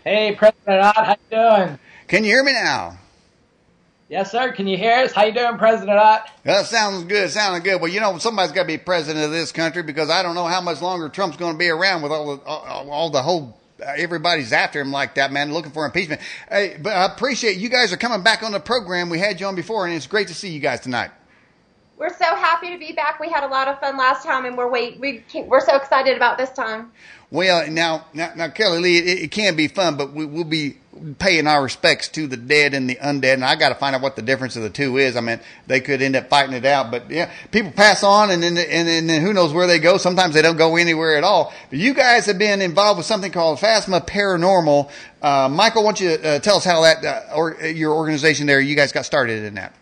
Hey, President Ott, how you doing? Can you hear me now? Yes, sir. Can you hear us? How you doing, President Ott? That sounds good. Sounding good. Well, somebody's got to be president of this country because I don't know how much longer Trump's going to be around with all the whole. Everybody's after him like that, man, looking for impeachment. Hey, but I appreciate you guys are coming back on the program. We had you on before, and it's great to see you guys tonight. We're so happy to be back. We had a lot of fun last time, and we're so excited about this time. Well, now, Kelly Lee, it can be fun, but we'll be paying our respects to the dead and the undead, and I got to find out what the difference of the two is. I mean, they could end up fighting it out, but yeah, people pass on, and then who knows where they go. Sometimes they don't go anywhere at all. But you guys have been involved with something called Phasma Paranormal. Michael, why don't you tell us how that or your organization there, you guys got started in that?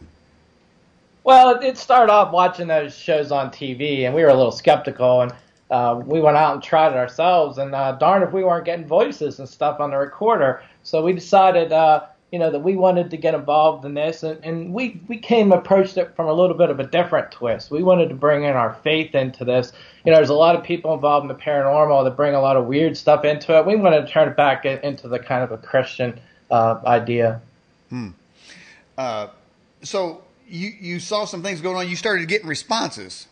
Well, it started off watching those shows on TV, and we were a little skeptical, and we went out and tried it ourselves, and darn if we weren't getting voices and stuff on the recorder. So we decided, that we wanted to get involved in this, and we approached it from a little bit of a different twist. We wanted to bring in our faith into this. There's a lot of people involved in the paranormal that bring a lot of weird stuff into it. We wanted to turn it back into the kind of a Christian idea. So you saw some things going on. You started getting responses.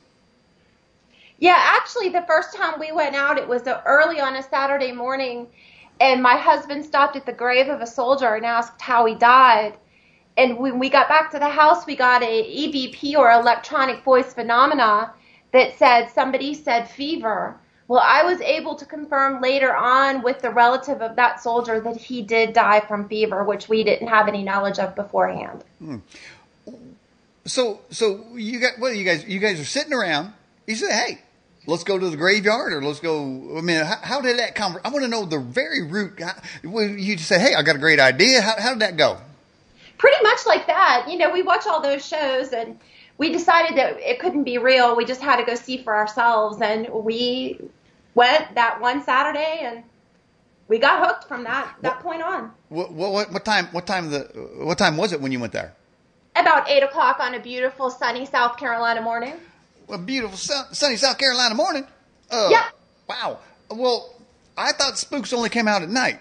Yeah, actually, the first time we went out, it was early on a Saturday morning, and my husband stopped at the grave of a soldier and asked how he died. And when we got back to the house, we got a EVP, or electronic voice phenomena, that said somebody said fever. Well, I was able to confirm later on with the relative of that soldier that he did die from fever, which we didn't have any knowledge of beforehand. So you guys are sitting around. You say, hey, let's go to the graveyard, or let's go. I mean, how did that come? I want to know the very root. You just say, hey, I got a great idea. How did that go? Pretty much like that. We watch all those shows, and we decided that it couldn't be real. We just had to go see for ourselves, and we went that one Saturday, and we got hooked from that point on. What time was it when you went there? About 8 o'clock on a beautiful sunny South Carolina morning. A beautiful sunny South Carolina morning? Yeah. Wow. Well, I thought spooks only came out at night.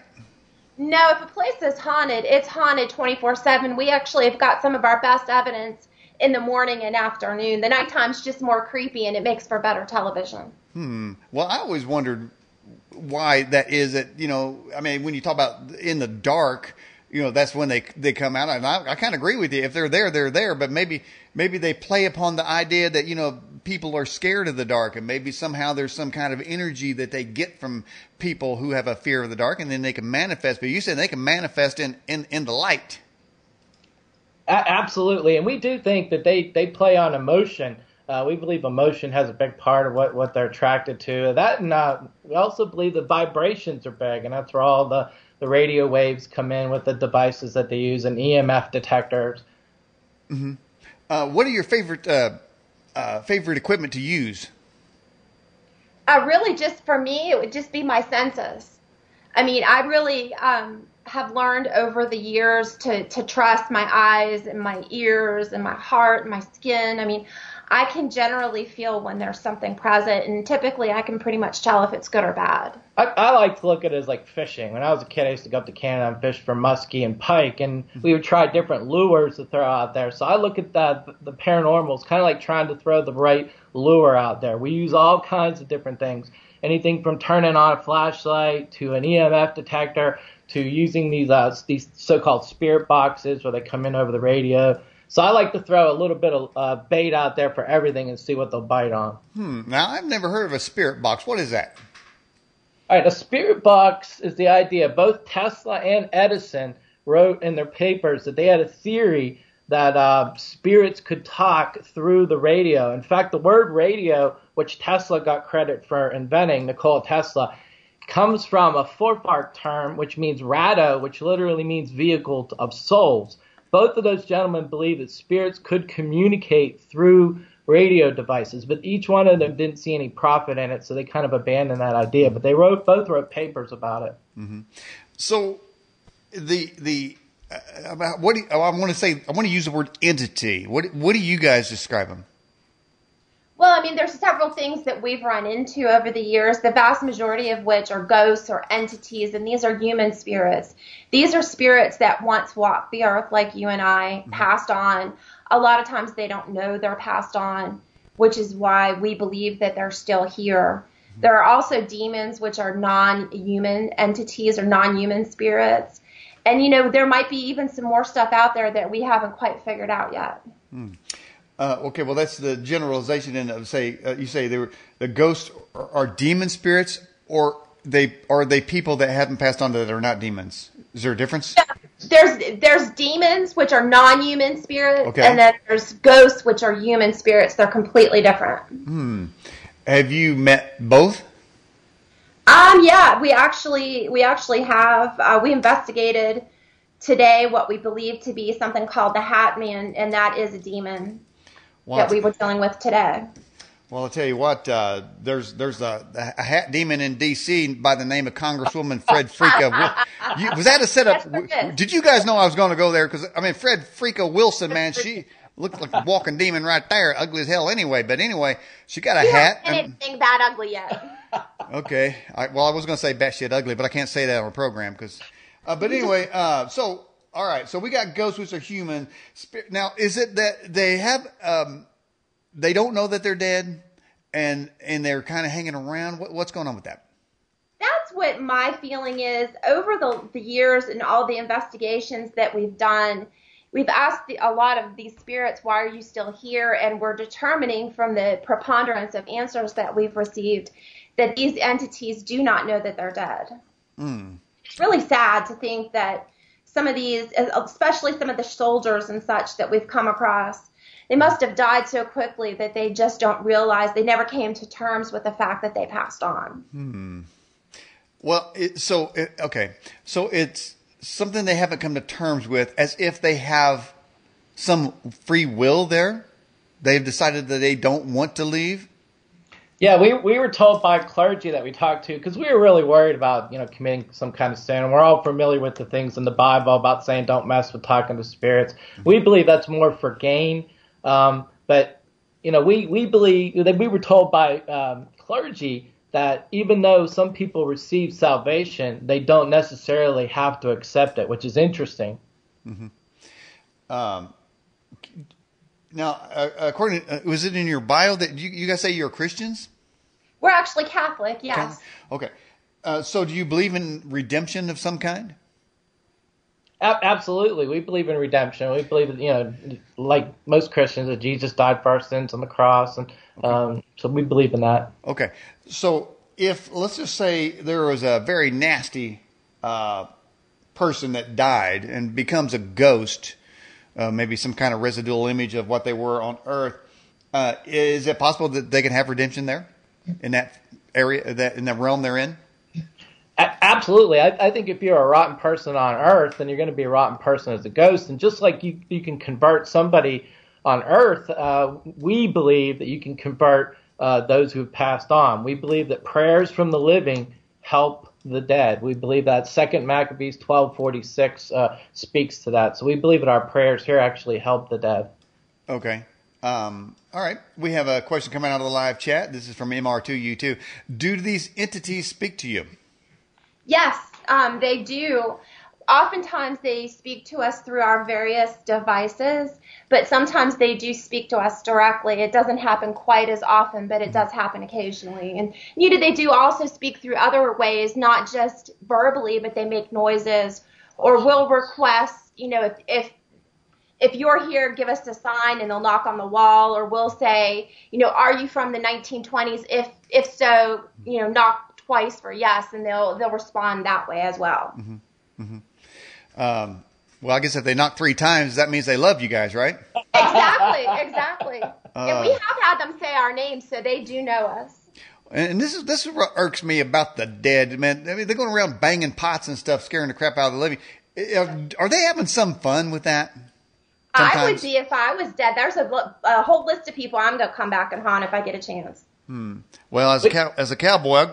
No, if a place is haunted, it's haunted 24/7. We actually have got some of our best evidence in the morning and afternoon. The nighttime's just more creepy, and it makes for better television. Well, I always wondered why that is. That when you talk about in the dark, that's when they come out. And I kind of agree with you. If they're there, they're there. But maybe they play upon the idea that, people are scared of the dark, and maybe somehow there's some kind of energy that they get from people who have a fear of the dark, and then they can manifest. But you said they can manifest in the light. Absolutely. And we do think that they play on emotion. We believe emotion has a big part of what they're attracted to. That, and we also believe the vibrations are big, and that's where all the radio waves come in with the devices that they use, and EMF detectors. Mm-hmm. What are your favorite equipment to use? Really, just for me, it would just be my senses. I mean, I really have learned over the years to trust my eyes and my ears and my heart and my skin. I mean, I can generally feel when there's something present, and typically I can pretty much tell if it's good or bad. I like to look at it as like fishing. When I was a kid, I used to go up to Canada and fish for muskie and pike, and we would try different lures to throw out there. So I look at the paranormal. It's kind of like trying to throw the right lure out there. We use all kinds of different things, anything from turning on a flashlight to an EMF detector to using these so-called spirit boxes where they come in over the radio. So I like to throw a little bit of bait out there for everything and see what they'll bite on. Now, I've never heard of a spirit box. What is that? All right, a spirit box is the idea. Both Tesla and Edison wrote in their papers that they had a theory that spirits could talk through the radio. In fact, the word radio, which Tesla got credit for inventing, Nikola Tesla, comes from a Forfark term, which means rado, which literally means vehicle of souls. Both of those gentlemen believed that spirits could communicate through radio devices, but each one of them didn't see any profit in it, so they kind of abandoned that idea. But they both wrote papers about it. Mm-hmm. So about what I want to use the word entity. What do you guys describe them? Well, I mean, there's several things that we've run into over the years, the vast majority of which are ghosts or entities, and these are human spirits. These are spirits that once walked the earth like you and I, passed on. A lot of times they don't know they're passed on, which is why we believe that they're still here. There are also demons, which are non-human entities or non-human spirits. And, you know, there might be even some more stuff out there that we haven't quite figured out yet. Okay, well, that's the generalization. And you say the ghosts are demon spirits, or are they people that haven't passed on that are not demons? Is there a difference? Yeah, there's demons, which are non-human spirits, okay. And then there's ghosts, which are human spirits. They're completely different. Have you met both? Yeah, we actually have. We investigated today what we believe to be something called the Hat Man, and that is a demon that we were dealing with today. Well, I'll tell you what, there's a hat demon in D.C. by the name of Congresswoman Fred Freaka. Was that a setup? Did you guys know I was going to go there? Because, I mean, Fred Freaka Wilson, man, she looked like a walking demon right there, ugly as hell anyway. But anyway, she got a hat. Anything that ugly yet. Okay. I was going to say batshit ugly, but I can't say that on a program because. But anyway, so all right. So we got ghosts, which are human. Now, is it that they have? They don't know that they're dead, and they're kind of hanging around. What's going on with that? That's what my feeling is. Over the years and all the investigations that we've done, we've asked a lot of these spirits, why are you still here? And we're determining from the preponderance of answers that we've received that these entities do not know that they're dead. It's really sad to think that some of these, especially some of the soldiers and such that we've come across, they must have died so quickly that they just don't realize, they never came to terms with the fact that they passed on. Well, so it's something they haven't come to terms with, as if they have some free will there. They've decided that they don't want to leave. Yeah, we were told by clergy that we talked to, because we were really worried about, committing some kind of sin. And we're all familiar with the things in the Bible about saying don't mess with talking to spirits. We believe that's more for gain. But, we believe that we were told by clergy that even though some people receive salvation, they don't necessarily have to accept it, which is interesting. Now, according to, was it in your bio that you guys say you're Christians? We're actually Catholic, yes. Okay. So do you believe in redemption of some kind? Absolutely. We believe in redemption. We believe that, like most Christians, that Jesus died for our sins on the cross. And so we believe in that. Okay. So if, let's just say there was a very nasty person that died and becomes a ghost, maybe some kind of residual image of what they were on earth, is it possible that they can have redemption there in that area, in that realm they're in? Absolutely. I think if you're a rotten person on earth, then you're going to be a rotten person as a ghost. And just like you can convert somebody on earth, we believe that you can convert those who have passed on. We believe that prayers from the living help the dead. We believe that 2 Maccabees 12:46 speaks to that. So we believe that our prayers here actually help the dead. Okay. All right. We have a question coming out of the live chat. This is from MR2U2. Do these entities speak to you? Yes, they do. Oftentimes they speak to us through our various devices, but sometimes they do speak to us directly. It doesn't happen quite as often, but it does happen occasionally. And they do also speak through other ways, not just verbally, but they make noises or will request, if you're here, give us a sign, and they'll knock on the wall, or we'll say, are you from the 1920s? If so, knock twice for yes, and they'll respond that way as well. Well, I guess if they knock 3 times, that means they love you guys, right? Exactly. And we have had them say our names, so they do know us. And this is what irks me about the dead, man. I mean, they're going around banging pots and stuff, scaring the crap out of the living. Are they having some fun with that? Sometimes? I would be if I was dead. There's a whole list of people I'm going to come back and haunt if I get a chance. Well, as a cowboy,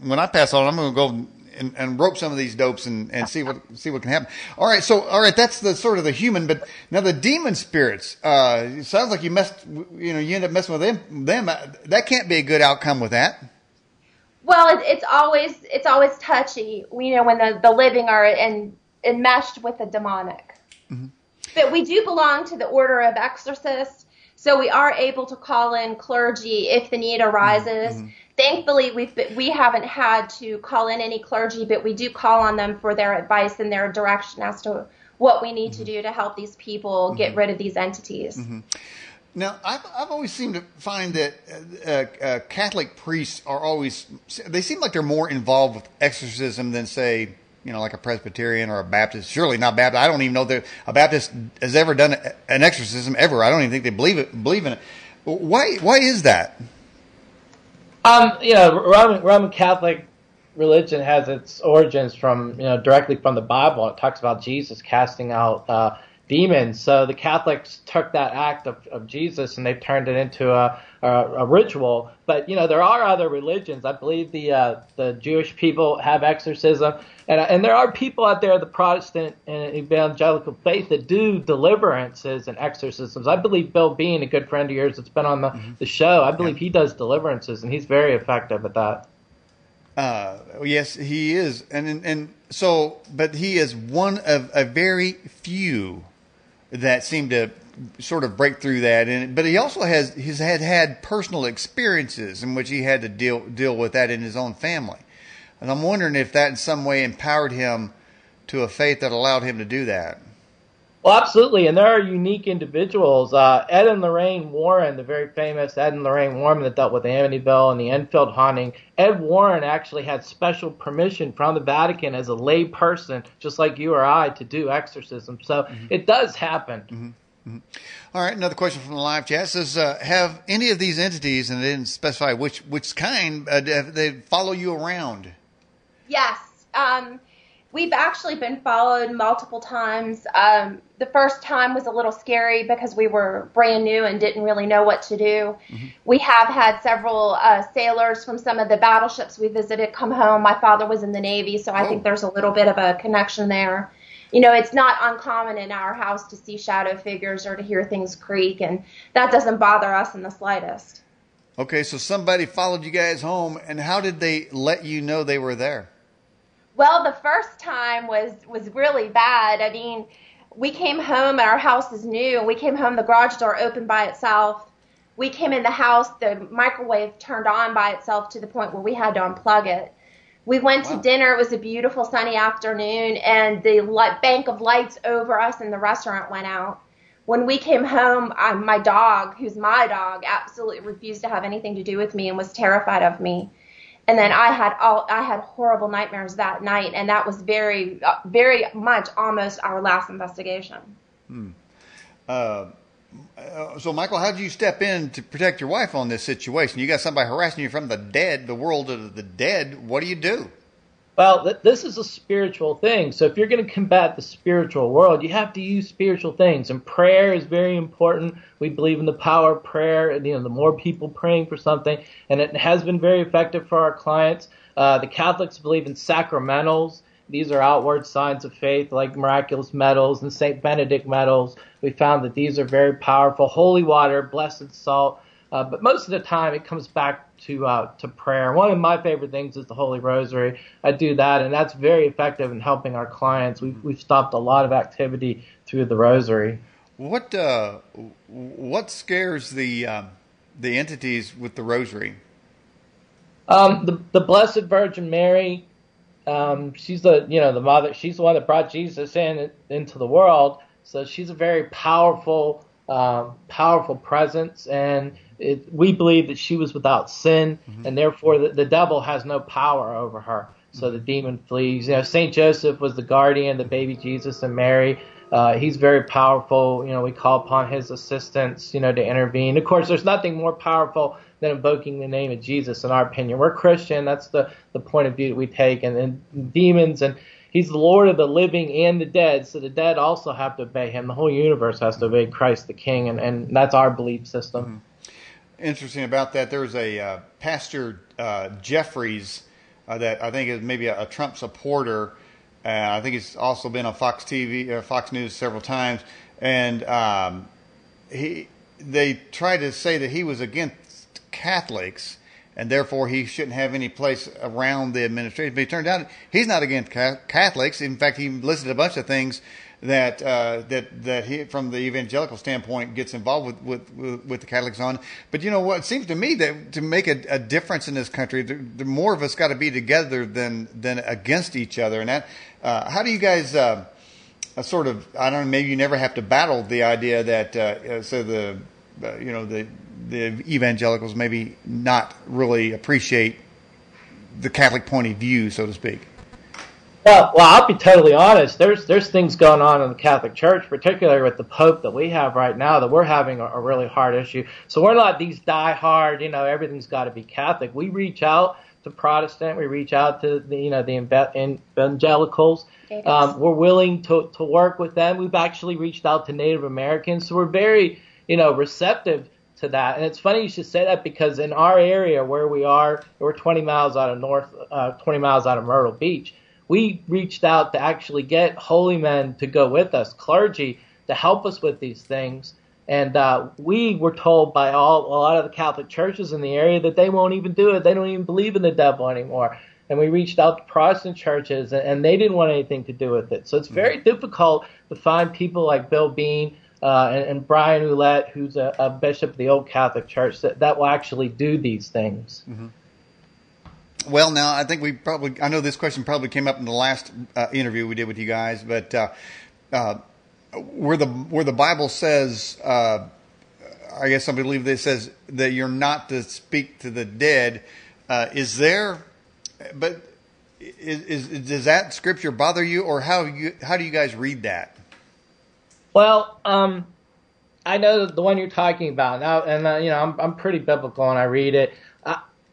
when I pass on, I'm going to go and rope some of these dopes and see what can happen. All right, that's the sort of the human, but now the demon spirits. It sounds like you end up messing with them. That can't be a good outcome with that. Well, it's always touchy, when the living are enmeshed with the demonic. Mm-hmm. But we do belong to the order of exorcists, so we are able to call in clergy if the need arises. Mm-hmm. Thankfully, we haven't had to call in any clergy, but we do call on them for their advice and their direction as to what we need to do to help these people get rid of these entities. Mm-hmm. Now, I've always seemed to find that Catholic priests they seem like they're more involved with exorcism than, say, like a Presbyterian or a Baptist. Surely not Baptist. I don't even know that a Baptist has ever done an exorcism ever. I don't even think they believe in it. Why is that? Roman Catholic religion has its origins from, directly from the Bible. It talks about Jesus casting out demons. So the Catholics took that act of Jesus and they've turned it into a ritual. But, there are other religions. I believe the Jewish people have exorcism. And there are people out there, the Protestant and evangelical faith, that do deliverances and exorcisms. I believe Bill Bean, a good friend of yours that's been on the show, I believe he does deliverances, and he's very effective at that. Yes, he is. But he is one of a very few that seem to sort of break through that. But he also has had personal experiences in which he had to deal with that in his own family. And I'm wondering if that in some way empowered him to a faith that allowed him to do that. Well, absolutely. And there are unique individuals. Ed and Lorraine Warren, the very famous Ed and Lorraine Warren that dealt with the Amityville and the Enfield haunting. Ed Warren actually had special permission from the Vatican as a lay person, just like you or I, to do exorcism. So it does happen. Mm-hmm. Mm-hmm. All right, another question from the live chat. It says, have any of these entities, and they didn't specify which kind, they follow you around? Yes. We've actually been followed multiple times. The first time was a little scary because we were brand new and didn't really know what to do. Mm-hmm. We have had several sailors from some of the battleships we visited come home. My father was in the Navy, so I think there's a little bit of a connection there. It's not uncommon in our house to see shadow figures or to hear things creak, and that doesn't bother us in the slightest. Okay, so somebody followed you guys home, and how did they let you know they were there? Well, the first time was really bad. I mean, we came home and our house is new. We came home, the garage door opened by itself. We came in the house, the microwave turned on by itself to the point where we had to unplug it. We went to dinner. It was a beautiful sunny afternoon, and the bank of lights over us in the restaurant went out. When we came home, my dog, who's my dog, absolutely refused to have anything to do with me and was terrified of me. And then I had horrible nightmares that night, and that was very, very much almost our last investigation. So, Michael, how did you step in to protect your wife on this situation? You got somebody harassing you from the world of the dead. What do you do? Well, this is a spiritual thing. So if you're going to combat the spiritual world, you have to use spiritual things. And prayer is very important. We believe in the power of prayer. The more people praying for something. And it has been very effective for our clients. The Catholics believe in sacramentals. These are outward signs of faith, like miraculous medals and St. Benedict medals. We found that these are very powerful. Holy water, blessed salt. But most of the time, it comes back to prayer. One of my favorite things is the Holy Rosary. I do that, and that's very effective in helping our clients. We've stopped a lot of activity through the Rosary. What scares the entities with the Rosary? The Blessed Virgin Mary. She's the mother. She's the one that brought Jesus into the world. So she's a very powerful presence, and we believe that she was without sin, and therefore the devil has no power over her. So the demon flees. Saint Joseph was the guardian, the baby Jesus and Mary. He's very powerful. We call upon his assistance, to intervene. Of course, there's nothing more powerful than invoking the name of Jesus, in our opinion. We're Christian. That's the point of view that we take. And demons, and he's the Lord of the living and the dead, so the dead also have to obey him. The whole universe has to obey Christ the King, and that's our belief system. Interesting about that, there was a Pastor Jeffries that I think is maybe a Trump supporter. I think he's also been on Fox TV, Fox News several times, and they tried to say that he was against Catholics, and therefore he shouldn't have any place around the administration. But it turned out he's not against Catholics. In fact, he listed a bunch of things that he, from the evangelical standpoint, gets involved with the Catholics on. But you know what? It seems to me that to make a difference in this country, the more of us got to be together than against each other. And that, how do you guys sort of, I don't know, maybe you never have to battle the idea that the evangelicals maybe not really appreciate the Catholic point of view, so to speak. Well, I'll be totally honest. There's things going on in the Catholic Church, particularly with the Pope that we have right now, that we're having a really hard issue. So we're not these die-hard, everything's got to be Catholic. We reach out to Protestant. We reach out to the evangelicals. We're willing to work with them. We've actually reached out to Native Americans. So we're very, receptive to that. And it's funny you should say that, because in our area where we are, we're 20 miles out of Myrtle Beach. We reached out to actually get holy men to go with us, clergy, to help us with these things. And we were told by a lot of the Catholic churches in the area that they won't even do it. They don't even believe in the devil anymore. And we reached out to Protestant churches, and they didn't want anything to do with it. So it's very difficult to find people like Bill Bean and Brian Ouellette, who's a bishop of the Old Catholic Church, that will actually do these things. Mm-hmm. Well, now, I think I know this question probably came up in the last interview we did with you guys, but where the Bible says, I guess some believe that it says that you're not to speak to the dead, does that scripture bother you, or how do you guys read that? Well, I know the one you're talking about now, and I'm pretty biblical and I read it.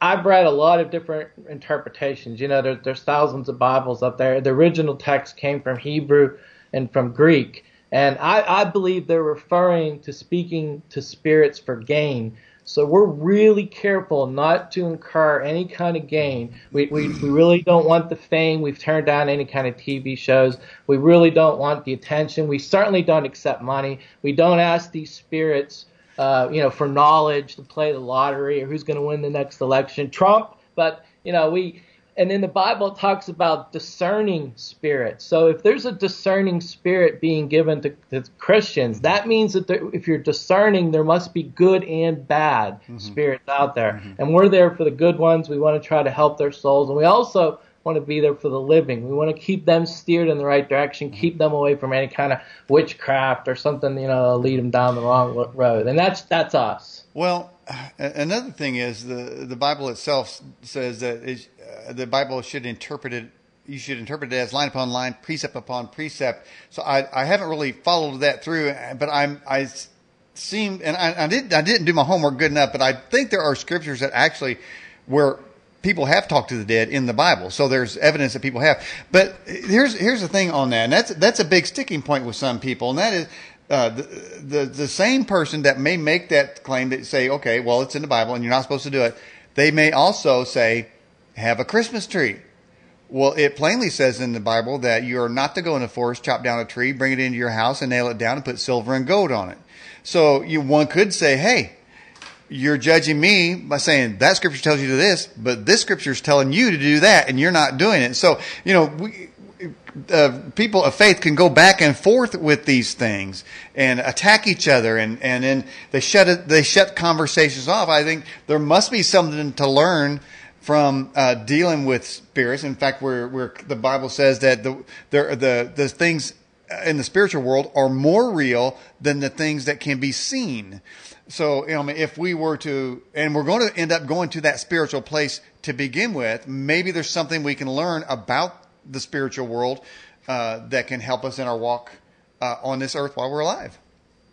I've read a lot of different interpretations. There's thousands of Bibles up there. The original text came from Hebrew and from Greek. And I believe they're referring to speaking to spirits for gain. So we're really careful not to incur any kind of gain. We really don't want the fame. We've turned down any kind of TV shows. We really don't want the attention. We certainly don't accept money. We don't ask these spirits for knowledge, to play the lottery, or who's going to win the next election. Trump, but, and in the Bible it talks about discerning spirits. So if there's a discerning spirit being given to Christians, that means that if you're discerning, there must be good and bad spirits out there. Mm-hmm. And we're there for the good ones. We want to try to help their souls. And we also want to be there for the living. We want to keep them steered in the right direction, keep them away from any kind of witchcraft or something, lead them down the wrong road. And that's us. Well, another thing is the Bible itself says that the Bible should interpret it. You should interpret it as line upon line, precept upon precept. So I haven't really followed that through, but I didn't do my homework good enough. But I think there are scriptures that actually where people have talked to the dead in the Bible. So there's evidence that people have. But here's the thing on that, and that's a big sticking point with some people, and that is the same person that may make that claim, that say, okay, well, it's in the Bible and you're not supposed to do it. They may also say, have a Christmas tree. Well, it plainly says in the Bible that you're not to go in the forest, chop down a tree, bring it into your house and nail it down and put silver and gold on it. So one could say, hey, you're judging me by saying that scripture tells you to this, but this scripture is telling you to do that, and you're not doing it. So, people of faith can go back and forth with these things and attack each other, and then they shut conversations off. I think there must be something to learn from dealing with spirits. In fact, where the Bible says that the things in the spiritual world are more real than the things that can be seen. So, if we were to, and we're going to end up going to that spiritual place to begin with, maybe there's something we can learn about the spiritual world that can help us in our walk on this earth while we're alive.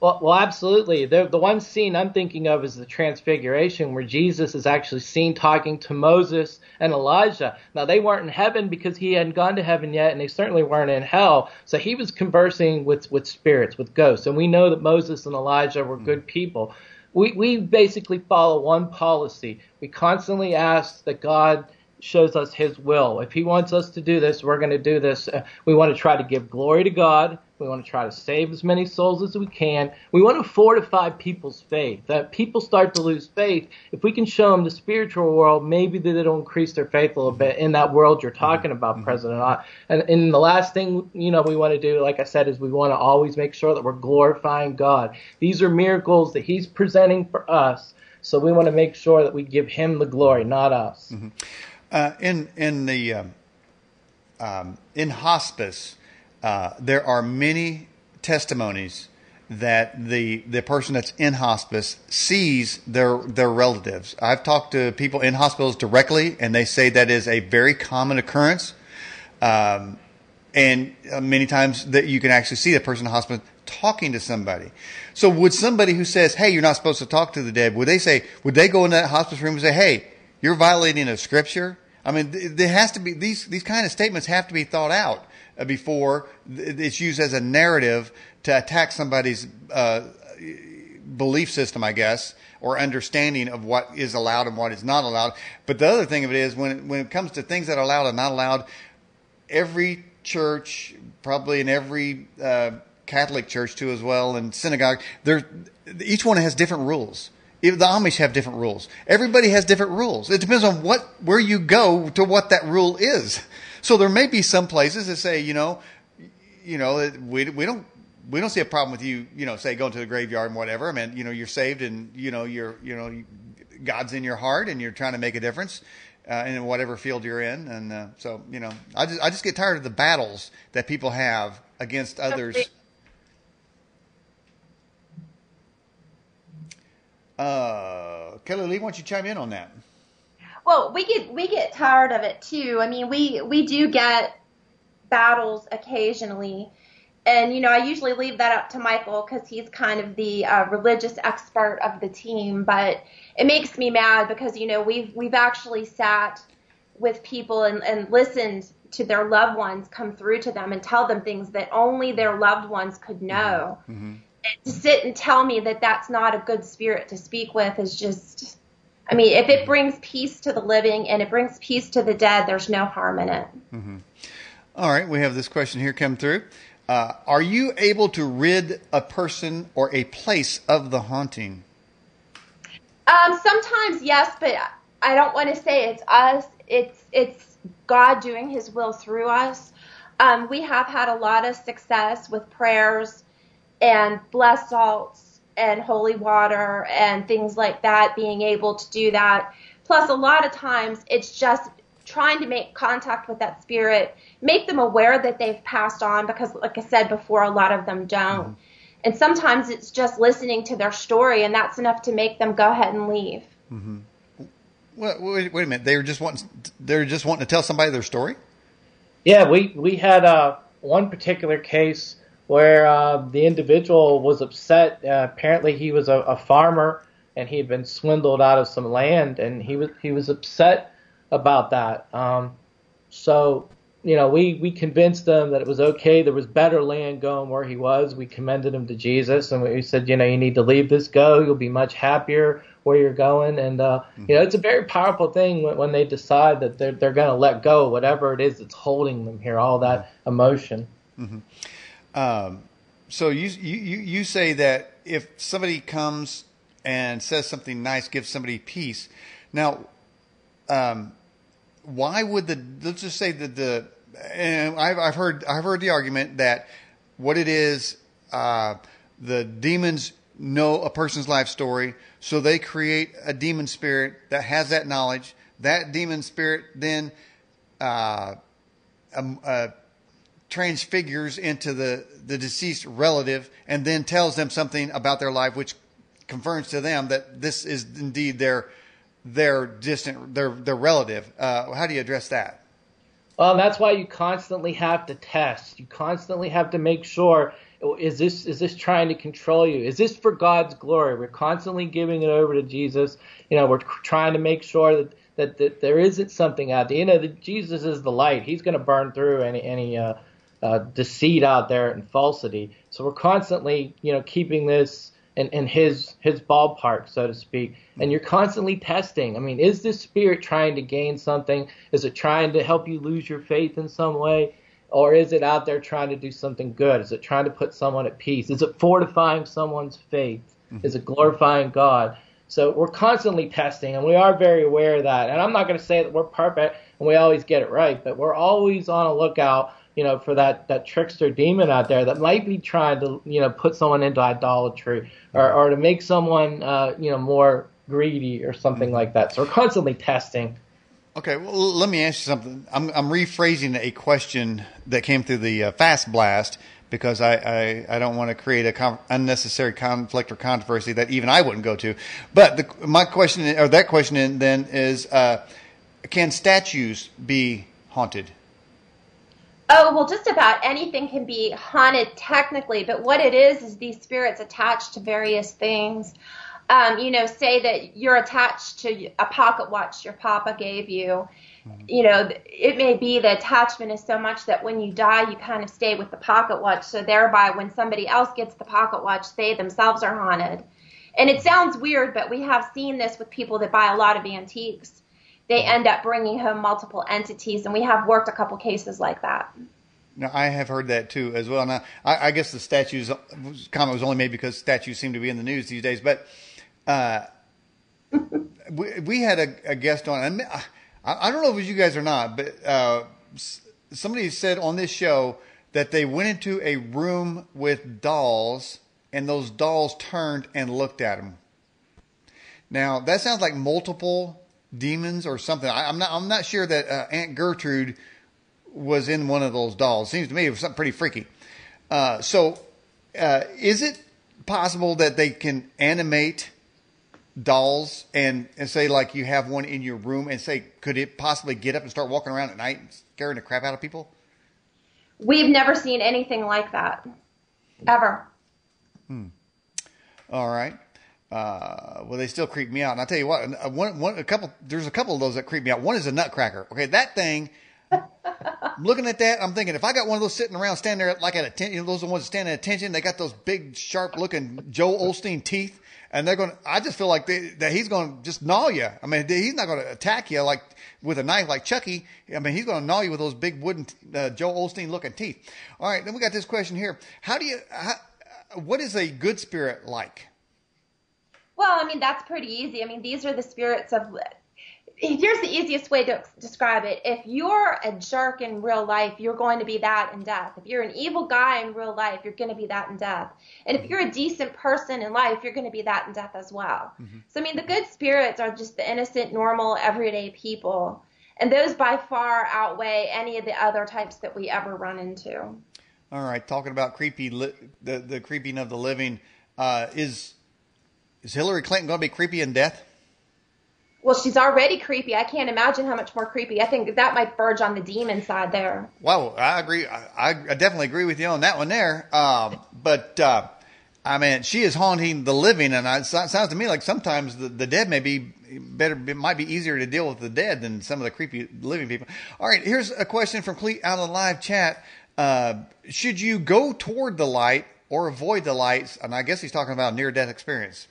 Well, absolutely. The one scene I'm thinking of is the Transfiguration, where Jesus is actually seen talking to Moses and Elijah. Now, they weren't in heaven because he hadn't gone to heaven yet, and they certainly weren't in hell. So he was conversing with spirits, with ghosts. And we know that Moses and Elijah were good people. We basically follow one policy. We constantly ask that God shows us his will. If he wants us to do this, we're going to do this. We want to try to give glory to God. We want to try to save as many souls as we can. We want to fortify people's faith. That people start to lose faith. If we can show them the spiritual world, maybe that'll increase their faith a little bit in that world you're talking about, President. And the last thing, we want to do, like I said, is we want to always make sure that we're glorifying God. These are miracles that he's presenting for us. So we want to make sure that we give him the glory, not us. In hospice, there are many testimonies that the person that's in hospice sees their relatives. I've talked to people in hospitals directly, and they say that is a very common occurrence. And many times that you can actually see the person in hospice talking to somebody. So would somebody who says, hey, you're not supposed to talk to the dead, would they go in that hospice room and say, hey, you're violating a scripture? I mean, there has to be, these kind of statements have to be thought out before it's used as a narrative to attack somebody's belief system, I guess, or understanding of what is allowed and what is not allowed. But the other thing of it is when it comes to things that are allowed and not allowed, every church, probably in every Catholic church too as well, and synagogue, each one has different rules. The Amish have different rules. Everybody has different rules. It depends on where you go to what that rule is. So there may be some places that say, we don't see a problem with you, say going to the graveyard and whatever. I mean, you're saved and you're God's in your heart and you're trying to make a difference in whatever field you're in. And so I just get tired of the battles that people have against others. Kelly Lee, why don't you chime in on that? Well, we get tired of it too. I mean, we do get battles occasionally, and I usually leave that up to Michael because he's kind of the religious expert of the team. But it makes me mad because we've actually sat with people and listened to their loved ones come through to them and tell them things that only their loved ones could know. Mm-hmm. And to sit and tell me that that's not a good spirit to speak with is just, I mean, if it brings peace to the living and it brings peace to the dead, there's no harm in it. Mm-hmm. All right, we have this question here come through. Are you able to rid a person or a place of the haunting? Sometimes, yes, but I don't want to say it's us. It's God doing his will through us. We have had a lot of success with prayers and blessed salts and holy water and things like that, being able to do that. Plus, a lot of times it's just trying to make contact with that spirit, make them aware that they've passed on, because like I said before, a lot of them don't. Mm-hmm. And sometimes it's just listening to their story, and that's enough to make them go ahead and leave. Mm-hmm. Well, wait a minute. They're just wanting to tell somebody their story? Yeah, we had one particular case where the individual was upset. Apparently he was a farmer, and he had been swindled out of some land, and he was upset about that. So we convinced them that it was okay. There was better land going where he was. We commended him to Jesus, and we said, you need to leave this go. You'll be much happier where you're going. And it's a very powerful thing when they decide that they're going to let go of whatever it is that's holding them here, all that emotion. Mm-hmm. So you say that if somebody comes and says something nice, gives somebody peace. Now, why would let's just say that and I've heard the argument that what it is, the demons know a person's life story, so they create a demon spirit that has that knowledge. That demon spirit then transfigures into the deceased relative and then tells them something about their life, which confirms to them that this is indeed their relative. How do you address that? Well, that's why you constantly have to test. You constantly have to make sure, is this trying to control you? Is this for God's glory? We're constantly giving it over to Jesus. We're trying to make sure that there isn't something out there. That Jesus is the light. He's going to burn through any deceit out there and falsity. So we're constantly, keeping this in his ballpark, so to speak. And you're constantly testing. I mean, is this spirit trying to gain something? Is it trying to help you lose your faith in some way? Or is it out there trying to do something good? Is it trying to put someone at peace? Is it fortifying someone's faith? Is it glorifying God? So we're constantly testing, and we are very aware of that. And I'm not going to say that we're perfect and we always get it right, but we're always on a lookout, for that trickster demon out there that might be trying to, put someone into idolatry or to make someone, more greedy or something like that. So we're constantly testing. Okay, well, let me ask you something. I'm rephrasing a question that came through the Fast Blast because I don't want to create a unnecessary conflict or controversy that even I wouldn't go to. But my question, or that question then is, can statues be haunted? Oh, well, just about anything can be haunted technically, but what it is these spirits attached to various things. Say that you're attached to a pocket watch your papa gave you. It may be the attachment is so much that when you die, you kind of stay with the pocket watch. So thereby, when somebody else gets the pocket watch, they themselves are haunted. And it sounds weird, but we have seen this with people that buy a lot of antiques. They end up bringing home multiple entities, and we have worked a couple cases like that. Now, I have heard that too as well. Now, I guess the statues comment was only made because statues seem to be in the news these days, but we had a guest on, and I don't know if it was you guys or not, but somebody said on this show that they went into a room with dolls, and those dolls turned and looked at them. Now, that sounds like multiple demons or something. I'm not sure that Aunt Gertrude was in one of those dolls. Seems to me it was something pretty freaky. So is it possible that they can animate dolls and say, like, you have one in your room and say, could it possibly get up and start walking around at night and scaring the crap out of people? We've never seen anything like that, ever. All right. Well, they still creep me out. And I'll tell you what, there's a couple of those that creep me out. One is a nutcracker. Okay, that thing, I'm looking at that, I'm thinking, if I got one of those sitting around standing there like at attention, those are the ones that stand at attention, they got those big, sharp-looking Joel Osteen teeth, and I just feel like that he's going to just gnaw you. I mean, he's not going to attack you like with a knife like Chucky. I mean, he's going to gnaw you with those big wooden Joel Osteen-looking teeth. All right, then we got this question here. What is a good spirit like? Well, I mean, that's pretty easy. I mean, these are the spirits of... Here's the easiest way to describe it. If you're a jerk in real life, you're going to be that in death. If you're an evil guy in real life, you're going to be that in death. And if you're a decent person in life, you're going to be that in death as well. Mm-hmm. So, I mean, the good spirits are just the innocent, normal, everyday people. And those by far outweigh any of the other types that we ever run into. All right. Talking about the creeping of the living, is Hillary Clinton going to be creepy in death? Well, she's already creepy. I can't imagine how much more creepy. I think that might verge on the demon side there. Well, I agree. I definitely agree with you on that one there. But I mean, she is haunting the living, and it sounds to me like sometimes the dead may be better. It might be easier to deal with the dead than some of the creepy living people. All right, here's a question from Cleet out of the live chat. Should you go toward the light or avoid the lights? And I guess he's talking about a near-death experience.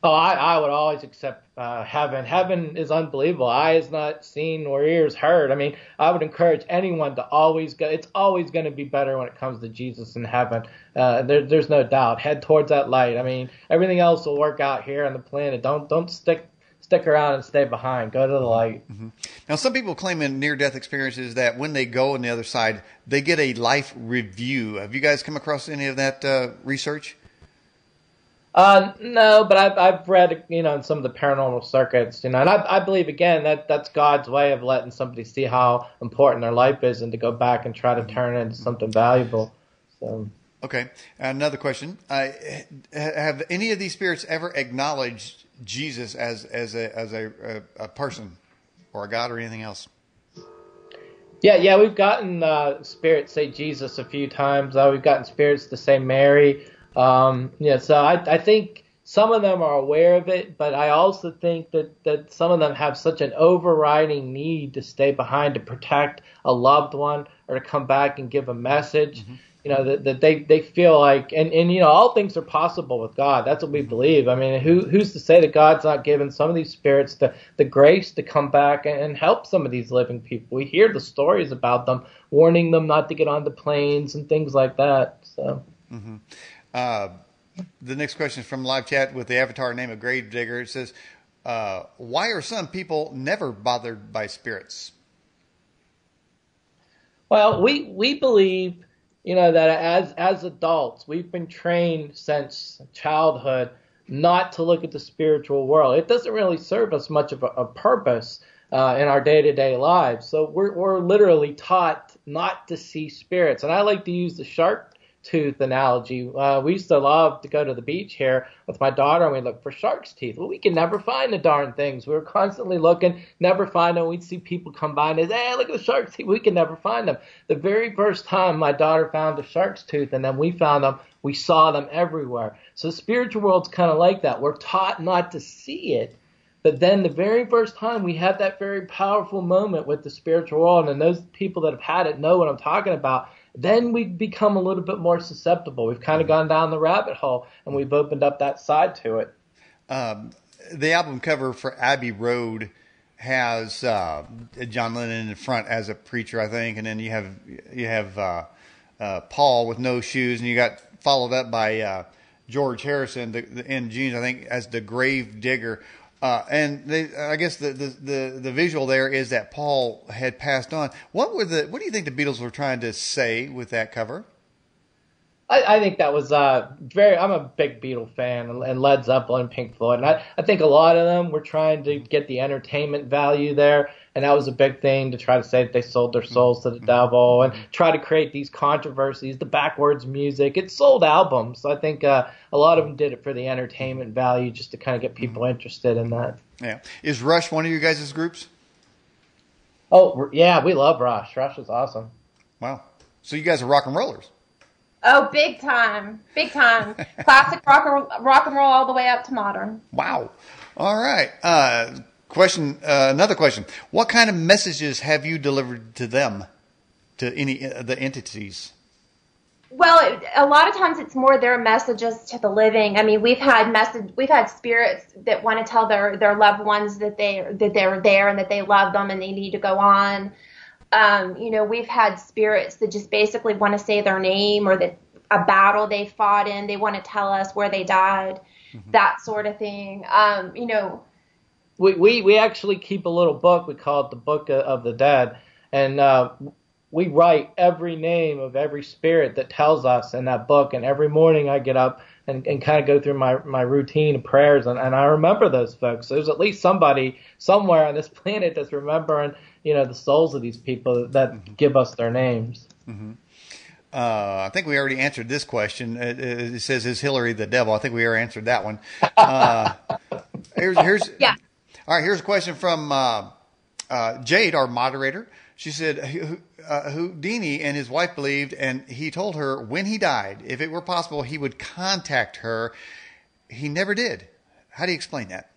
Oh, I would always accept heaven. Heaven is unbelievable. Eyes not seen nor ears heard. I mean, I would encourage anyone to always go. It's always going to be better when it comes to Jesus in heaven. There's no doubt. Head towards that light. I mean, everything else will work out here on the planet. Don't stick around and stay behind. Go to the light. Mm-hmm. Now, some people claim in near-death experiences that when they go on the other side, they get a life review. Have you guys come across any of that research? No, but I've read, in some of the paranormal circuits, and I believe, again, that's God's way of letting somebody see how important their life is and to go back and try to turn it into something valuable. So. Okay. Another question. Have any of these spirits ever acknowledged Jesus as a person or a God or anything else? Yeah, we've gotten spirits say Jesus a few times. We've gotten spirits to say Mary. So I think some of them are aware of it, but I also think that some of them have such an overriding need to stay behind to protect a loved one or to come back and give a message. You know, that they feel like, and you know, all things are possible with God. That's what we believe. I mean, who's to say that God's not giving some of these spirits the grace to come back and help some of these living people? We hear the stories about them, warning them not to get on the planes and things like that. So. The next question is from live chat with the avatar name of Gravedigger. It says, why are some people never bothered by spirits? Well, we believe, you know, that as adults, we've been trained since childhood not to look at the spiritual world. It doesn't really serve us much of a purpose in our day-to-day lives. So we're literally taught not to see spirits. And I like to use the shark tooth analogy. We used to love to go to the beach here with my daughter, and we'd look for shark's teeth. Well, we could never find the darn things. We were constantly looking, never find them. We'd see people come by and say, hey, look at the shark's teeth. We could never find them. The very first time my daughter found a shark's tooth and then we found them, we saw them everywhere. So the spiritual world's kind of like that. We're taught not to see it. But then the very first time we had that very powerful moment with the spiritual world, and those people that have had it know what I'm talking about, then we become a little bit more susceptible. We've kind of gone down the rabbit hole, and we've opened up that side to it. The album cover for Abbey Road has John Lennon in the front as a preacher, I think, and then you have Paul with no shoes, and you got followed up by George Harrison in jeans, I think, as the grave digger. And I guess the visual there is that Paul had passed on. What do you think the Beatles were trying to say with that cover? I think that was I'm a big Beatle fan, and Led Zeppelin, Pink Floyd, and I think a lot of them were trying to get the entertainment value there, and that was a big thing to try to say that they sold their souls to the devil and try to create these controversies, the backwards music. It sold albums. So I think a lot of them did it for the entertainment value, just to kind of get people interested in that. Yeah. Is Rush one of you guys' groups? Oh, yeah, we love Rush. Rush is awesome. Wow. So you guys are rock and rollers. Oh, big time. Big time. Classic rock and roll all the way up to modern. Wow. All right. Another question. What kind of messages have you delivered to them, to any the entities? Well, a lot of times it's more their messages to the living. I mean, we've had spirits that want to tell their loved ones that they're there and that they love them and they need to go on. You know, we've had spirits that just basically want to say their name or that a battle they fought in. They want to tell us where they died, that sort of thing. You know, we actually keep a little book. We call it the Book of the Dead, and we write every name of every spirit that tells us in that book. And every morning I get up and kind of go through my routine of prayers, and I remember those folks. There's at least somebody somewhere on this planet that's remembering, you know, the souls of these people that give us their names. I think we already answered this question. It says, "Is Hillary the devil?" I think we already answered that one. Here's yeah. All right. Here's a question from Jade, our moderator. She said, Houdini and his wife believed, and he told her when he died, if it were possible, he would contact her. He never did. How do you explain that?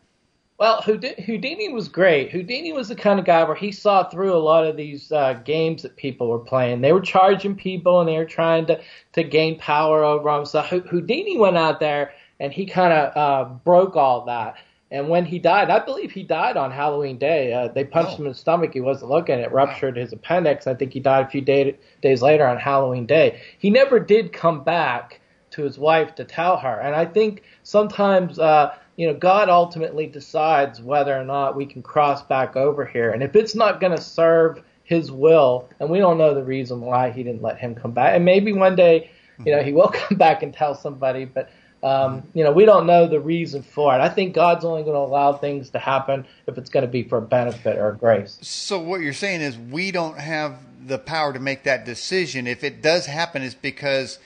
Well, Houdini was great. Houdini was the kind of guy where he saw through a lot of these games that people were playing. They were charging people, and they were trying to gain power over them. So Houdini went out there, and he kind of broke all that. And when he died, I believe he died on Halloween Day. They punched him in the stomach. He wasn't looking. It ruptured his appendix. I think he died a few days later on Halloween Day. He never did come back to his wife to tell her. And I think sometimes, God ultimately decides whether or not we can cross back over here. And if it's not going to serve his will, and we don't know the reason why he didn't let him come back. And maybe one day, he will come back and tell somebody, but we don't know the reason for it. I think God's only going to allow things to happen if it's going to be for a benefit or a grace. So what you're saying is we don't have the power to make that decision. If it does happen, it's because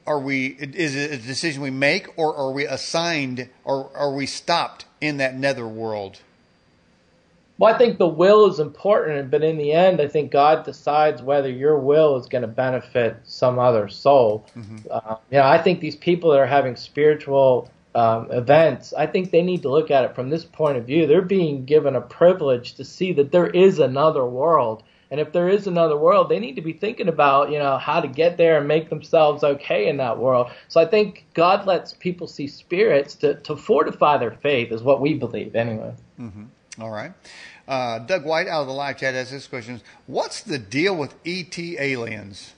is it a decision we make, or are we assigned, or are we stopped in that nether world? Well, I think the will is important, but in the end, I think God decides whether your will is going to benefit some other soul. I think these people that are having spiritual events, I think they need to look at it from this point of view. They're being given a privilege to see that there is another world, And if there is another world, they need to be thinking about, how to get there and make themselves okay in that world. So I think God lets people see spirits to fortify their faith, is what we believe anyway. Mm-hmm. All right. Doug White out of the live chat asks this question. What's the deal with ET aliens?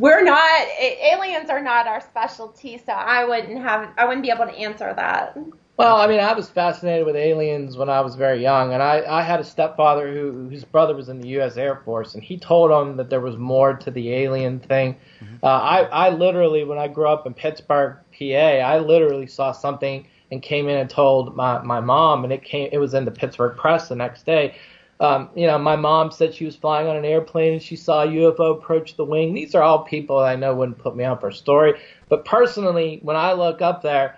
Aliens are not our specialty, so I wouldn't be able to answer that. Well, I was fascinated with aliens when I was very young, and I had a stepfather whose brother was in the U.S. Air Force, and he told him that there was more to the alien thing. Mm-hmm. I literally, when I grew up in Pittsburgh, PA, I literally saw something and came in and told my mom, and it was in the Pittsburgh Press the next day. My mom said she was flying on an airplane and she saw a UFO approach the wing. These are all people I know wouldn't put me on for a story. But personally, when I look up there,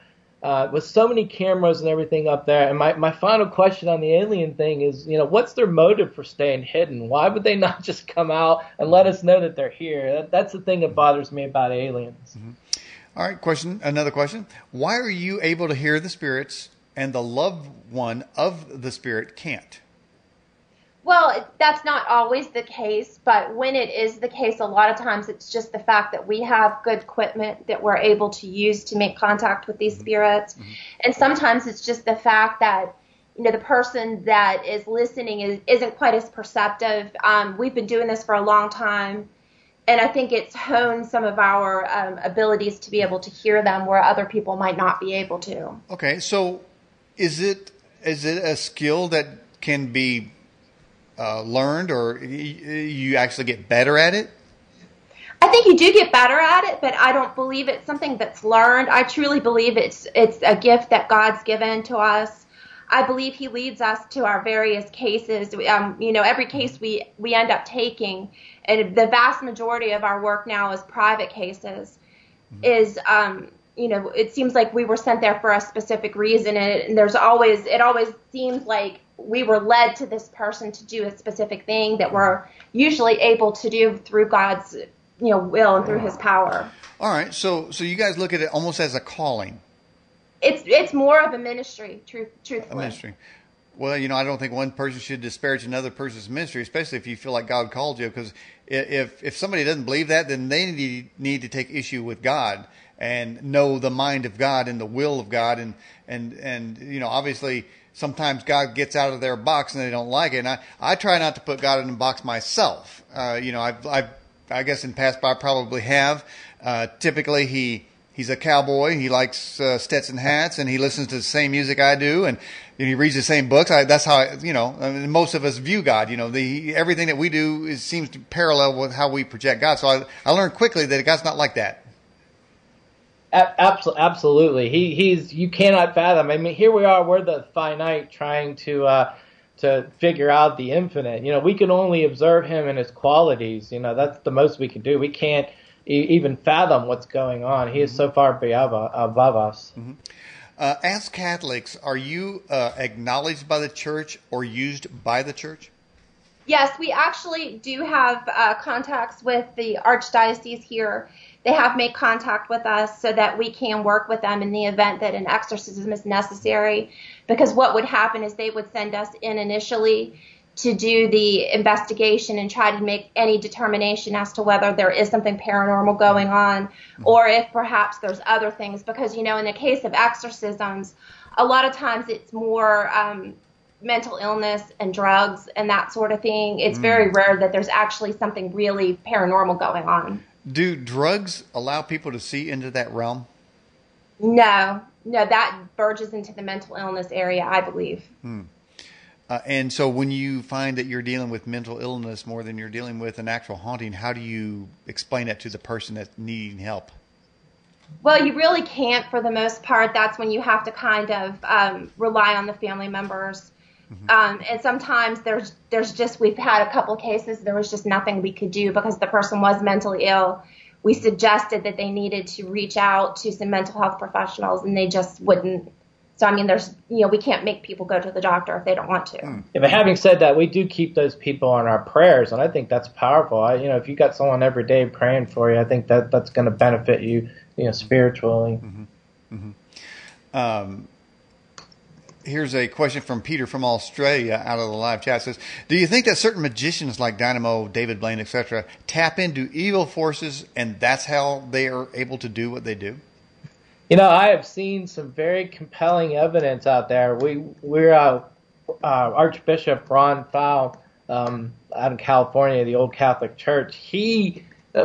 with so many cameras and everything up there, and my final question on the alien thing is, what's their motive for staying hidden? Why would they not just come out and let us know that they're here? That's the thing that bothers me about aliens. Mm-hmm. All right, another question. Why are you able to hear the spirits and the loved one of the spirit can't? Well, that's not always the case, but when it is the case, a lot of times it's just the fact that we have good equipment that we're able to use to make contact with these spirits. Mm-hmm. And sometimes it's just the fact that, the person that is listening isn't quite as perceptive. We've been doing this for a long time, and I think it's honed some of our abilities to be able to hear them where other people might not be able to. Okay, so is it a skill that can be learned, or you actually get better at it? I think you do get better at it, but I don't believe it's something that's learned. I truly believe it's a gift that God's given to us. I believe He leads us to our various cases. Every case we end up taking, and the vast majority of our work now is private cases. Mm-hmm. It seems like we were sent there for a specific reason, and it always seems like we were led to this person to do a specific thing that we're usually able to do through God's, will and through His power. All right. So you guys look at it almost as a calling. It's more of a ministry, truthfully. A ministry. Well, I don't think one person should disparage another person's ministry, especially if you feel like God called you, because if somebody doesn't believe that, then they need to take issue with God and know the mind of God and the will of God, and obviously sometimes God gets out of their box and they don't like it. And I try not to put God in a box myself. I guess in past I probably have. Typically he's a cowboy. He likes Stetson hats, and he listens to the same music I do, and he reads the same books. That's how most of us view God. Everything that we do seems to parallel with how we project God. So I learned quickly that God's not like that. Absolutely. You cannot fathom. Here we are, we're the finite trying to figure out the infinite. We can only observe Him and His qualities. That's the most we can do. We can't even fathom what's going on. He is so far above us. Mm-hmm. As Catholics, are you acknowledged by the Church or used by the Church? Yes, we actually do have contacts with the Archdiocese here. They have made contact with us so that we can work with them in the event that an exorcism is necessary. Because what would happen is they would send us in initially to do the investigation and try to make any determination as to whether there is something paranormal going on, or if perhaps there's other things. Because, in the case of exorcisms, a lot of times it's more mental illness and drugs and that sort of thing. It's very rare that there's actually something really paranormal going on. Do drugs allow people to see into that realm? No, that verges into the mental illness area, I believe. And so when you find that you're dealing with mental illness more than you're dealing with an actual haunting, how do you explain that to the person that's needing help? Well, you really can't for the most part. That's when you have to kind of rely on the family members. Mm-hmm. And sometimes we've had a couple cases, there was just nothing we could do because the person was mentally ill. We suggested that they needed to reach out to some mental health professionals, and they just wouldn't. So, we can't make people go to the doctor if they don't want to. Yeah, but having said that, we do keep those people on our prayers, and I think that's powerful. If you got someone every day praying for you, I think that's going to benefit you, spiritually. Mm-hmm. Mm-hmm. Here's a question from Peter from Australia out of the live chat. It says, do you think that certain magicians like Dynamo, David Blaine, etc., tap into evil forces and that's how they are able to do what they do? I have seen some very compelling evidence out there. We're Archbishop Ron Fowle out in California, the old Catholic Church. He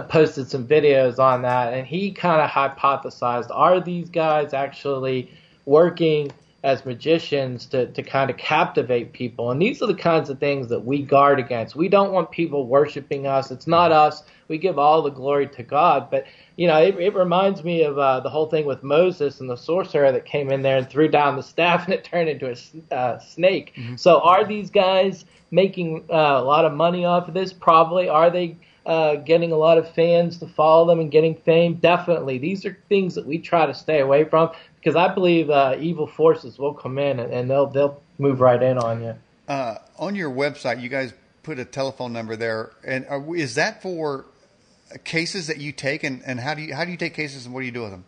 posted some videos on that, and he kind of hypothesized, are these guys actually working as magicians to kind of captivate people? And these are the kinds of things that we guard against. We don't want people worshiping us. It's not us. We give all the glory to God. But, it reminds me of the whole thing with Moses and the sorcerer that came in there and threw down the staff and it turned into a snake. Mm-hmm. So are these guys making a lot of money off of this? Probably. Are they getting a lot of fans to follow them and getting fame? Definitely. These are things that we try to stay away from, because I believe evil forces will come in and they'll move right in on you. On your website, you guys put a telephone number there, and is that for cases that you take, and how do you take cases and what do you do with them?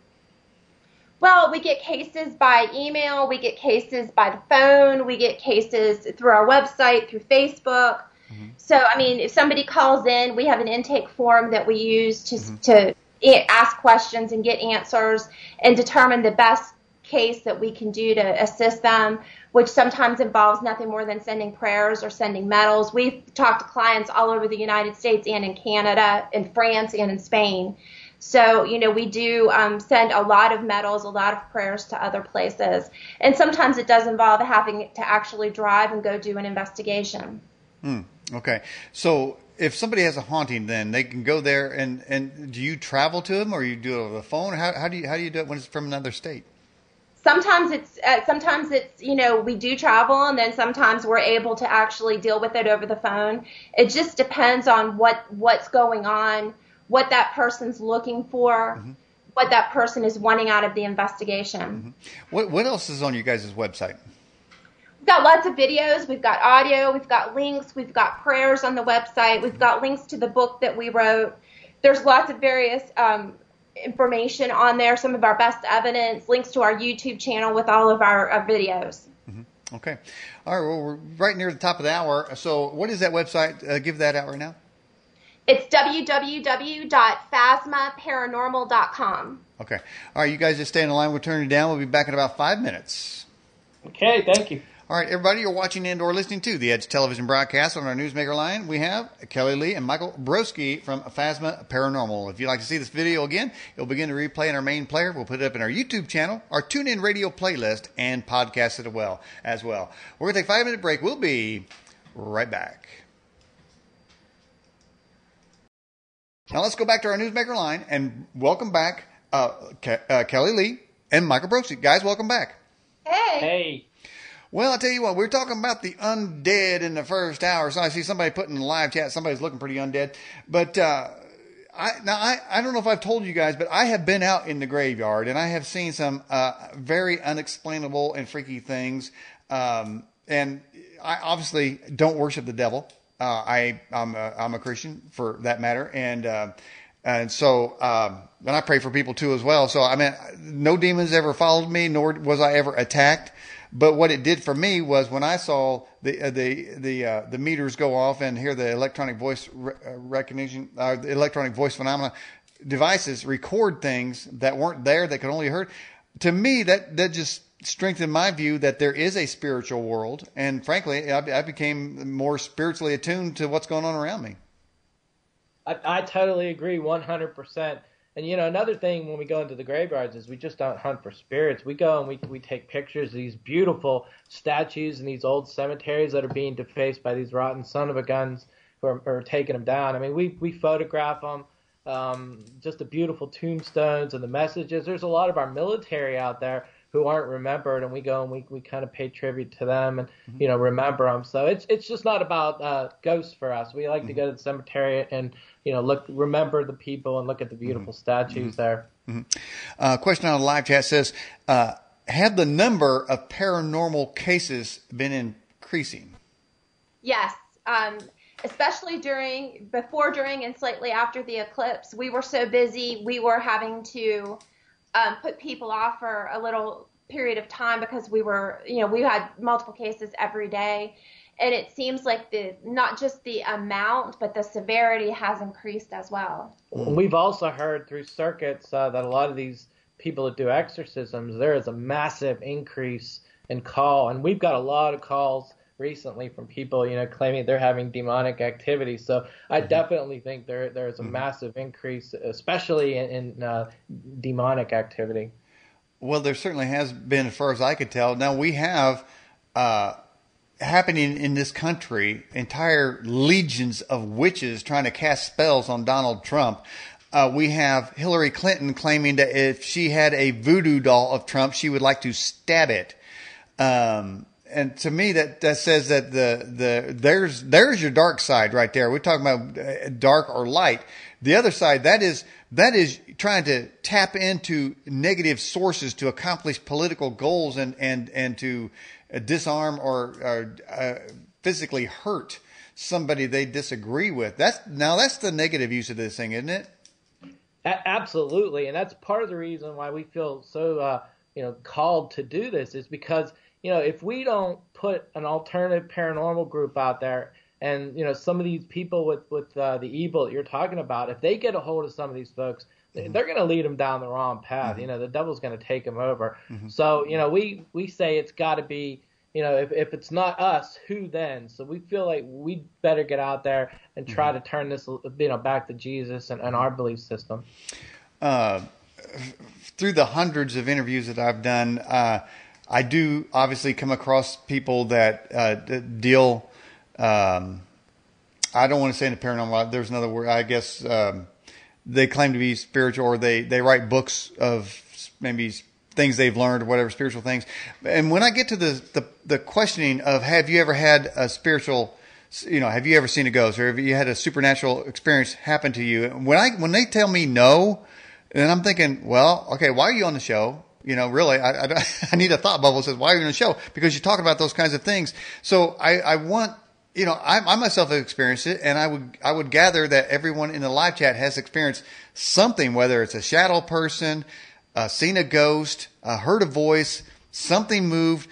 Well, we get cases by email, we get cases by the phone, we get cases through our website, through Facebook. Mm-hmm. So, if somebody calls in, we have an intake form that we use to ask questions and get answers and determine the best case that we can do to assist them, which sometimes involves nothing more than sending prayers or sending medals. We've talked to clients all over the United States and in Canada, in France, and in Spain. So, we do send a lot of medals, a lot of prayers to other places. And sometimes it does involve having to actually drive and go do an investigation. Okay. So if somebody has a haunting, then they can go there and do you travel to them, or you do it over the phone? How do you do it when it's from another state? Sometimes it's we do travel, and then sometimes we're able to actually deal with it over the phone. It just depends on what's going on, what that person's looking for, mm-hmm. what that person is wanting out of the investigation. Mm-hmm. What else is on your guys' website? We've got lots of videos, we've got audio, we've got links, we've got prayers on the website, we've got links to the book that we wrote. There's lots of various information on there, some of our best evidence, links to our YouTube channel with all of our videos. Mm-hmm. Okay. All right, well, we're right near the top of the hour. So what is that website? Give that out right now. It's www.phasmaparanormal.com. Okay. All right, you guys just stay in the line. We'll turn it down. We'll be back in about 5 minutes. Okay, thank you. All right, everybody, you're watching and or listening to the Edge television broadcast. On our Newsmaker line, we have Kelly Lee and Michael Brosky from Phasma Paranormal. If you'd like to see this video again, it'll begin to replay in our main player. We'll put it up in our YouTube channel, our TuneIn radio playlist, and podcast it as well. We're going to take a 5-minute break. We'll be right back. Now let's go back to our Newsmaker line and welcome back Kelly Lee and Michael Brosky. Guys, welcome back. Hey. Well, I'll tell you what, we were talking about the undead in the first hour. So I see somebody putting in the live chat, somebody's looking pretty undead. But I don't know if I've told you guys, but I have been out in the graveyard and I have seen some very unexplainable and freaky things. And I obviously don't worship the devil. I'm a Christian for that matter. And so I pray for people too as well. So, no demons ever followed me, nor was I ever attacked. But what it did for me was when I saw the meters go off and hear the electronic voice recognition, the electronic voice phenomena devices record things that weren't there, that could only heard. To me, that just strengthened my view that there is a spiritual world. And frankly, I became more spiritually attuned to what's going on around me. I totally agree 100%. And, another thing when we go into the graveyards is we just don't hunt for spirits. We go and we take pictures of these beautiful statues in these old cemeteries that are being defaced by these rotten son of a guns who are taking them down. We photograph them, just the beautiful tombstones and the messages. There's a lot of our military out there who aren't remembered, and we go and we kind of pay tribute to them and, remember them. So it's just not about ghosts for us. We like to go to the cemetery and, remember the people and look at the beautiful statues there. Question on the live chat says, have the number of paranormal cases been increasing? Yes. Especially before, during, and slightly after the eclipse. We were so busy, we were having to put people off for a little period of time because we had multiple cases every day. And it seems like not just the amount, but the severity has increased as well. We've also heard through circuits that a lot of these people that do exorcisms, there is a massive increase in call. And we've got a lot of calls recently from people, claiming they're having demonic activity. So I definitely think there is a massive increase, especially in demonic activity. Well, there certainly has been, as far as I could tell. Now, we have happening in this country entire legions of witches trying to cast spells on Donald Trump. We have Hillary Clinton claiming that if she had a voodoo doll of Trump, she would like to stab it. And to me, that says that there's your dark side right there. We're talking about dark or light. The other side, that is trying to tap into negative sources to accomplish political goals and to disarm or physically hurt somebody they disagree with. That's the negative use of this thing, isn't it? Absolutely, and that's part of the reason why we feel so called to do this, is because if we don't put an alternative paranormal group out there, and some of these people with the evil that you're talking about, if they get a hold of some of these folks, they're going to lead them down the wrong path. The devil's going to take them over. So we say it's got to be, if it's not us, who then? So we feel like we better get out there and try to turn this back to Jesus and our belief system. Through the hundreds of interviews that I've done, I do obviously come across people that deal. I don't want to say in the paranormal. There's another word. I guess they claim to be spiritual, or they write books of maybe things they've learned or whatever, spiritual things. And when I get to the questioning of, have you ever had a spiritual, have you ever seen a ghost, or have you had a supernatural experience happen to you? When they tell me no, then I'm thinking, well, okay, why are you on the show? Really, I need a thought bubble that says, why are you on the show? Because you're talking about those kinds of things. So I want, I myself have experienced it, and I would gather that everyone in the live chat has experienced something, whether it's a shadow person, seen a ghost, heard a voice, something moved,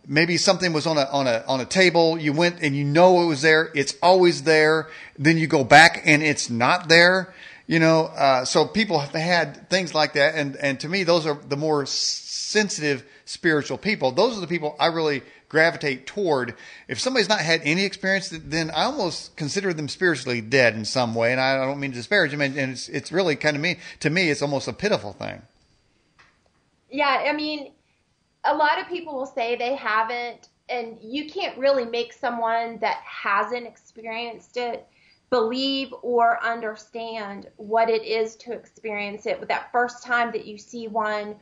maybe something was on a table. You went and it was there. It's always there. Then you go back and it's not there. So people have had things like that. And to me, those are the more sensitive spiritual people. Those are the people I really gravitate toward. If somebody's not had any experience, then I almost consider them spiritually dead in some way. And I don't mean to disparage them. And it's really kind of to me, it's almost a pitiful thing. Yeah. I mean, a lot of people will say they haven't, and you can't really make someone that hasn't experienced it believe or understand what it is to experience it with that first time that you see one,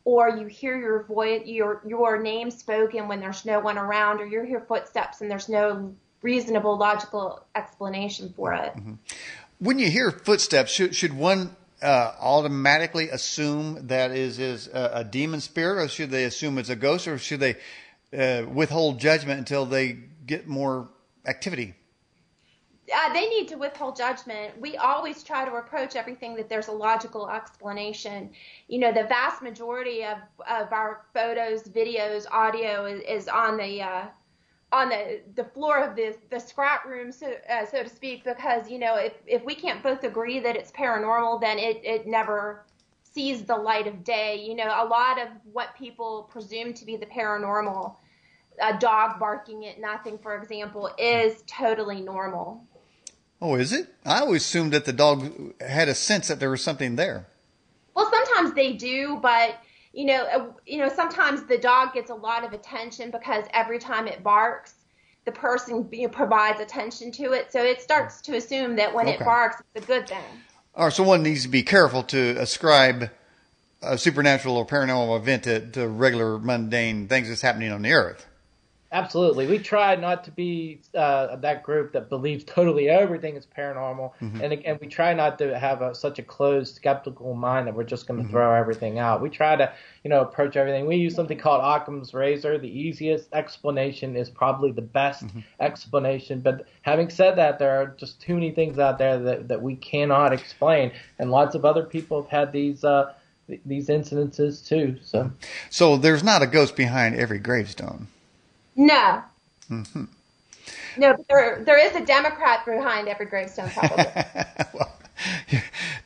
or you hear your voice, your name spoken when there's no one around, or you hear footsteps and there's no reasonable, logical explanation for it. When you hear footsteps, should one automatically assume that is a demon spirit, or should they assume it's a ghost, or should they withhold judgment until they get more activity? They need to withhold judgment. We always try to approach everything that there's a logical explanation. The vast majority of our photos, videos, audio is on the floor of the scrap room, so to speak, because, if we can't both agree that it's paranormal, then it never sees the light of day. A lot of what people presume to be the paranormal, a dog barking at nothing, for example, is totally normal. Oh, is it? I always assumed that the dog had a sense that there was something there. Well, sometimes they do, but sometimes the dog gets a lot of attention because every time it barks, the person provides attention to it. So it starts to assume that when it barks, it's a good thing. All right, so one needs to be careful to ascribe a supernatural or paranormal event to regular mundane things that's happening on the earth. Absolutely. We try not to be that group that believes totally everything is paranormal. And we try not to have such a closed, skeptical mind that we're just going to throw everything out. We try to, approach everything. We use something called Occam's razor. The easiest explanation is probably the best explanation. But having said that, there are just too many things out there that we cannot explain. And lots of other people have had these these incidences too. So there's not a ghost behind every gravestone. No. Mm-hmm. No, but there is a Democrat behind every gravestone, probably. Well,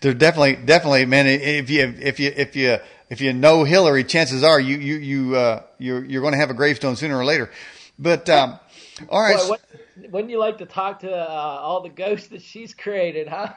there definitely, man. If you know Hillary, chances are you're going to have a gravestone sooner or later. But all right. Boy, wouldn't you like to talk to all the ghosts that she's created, huh?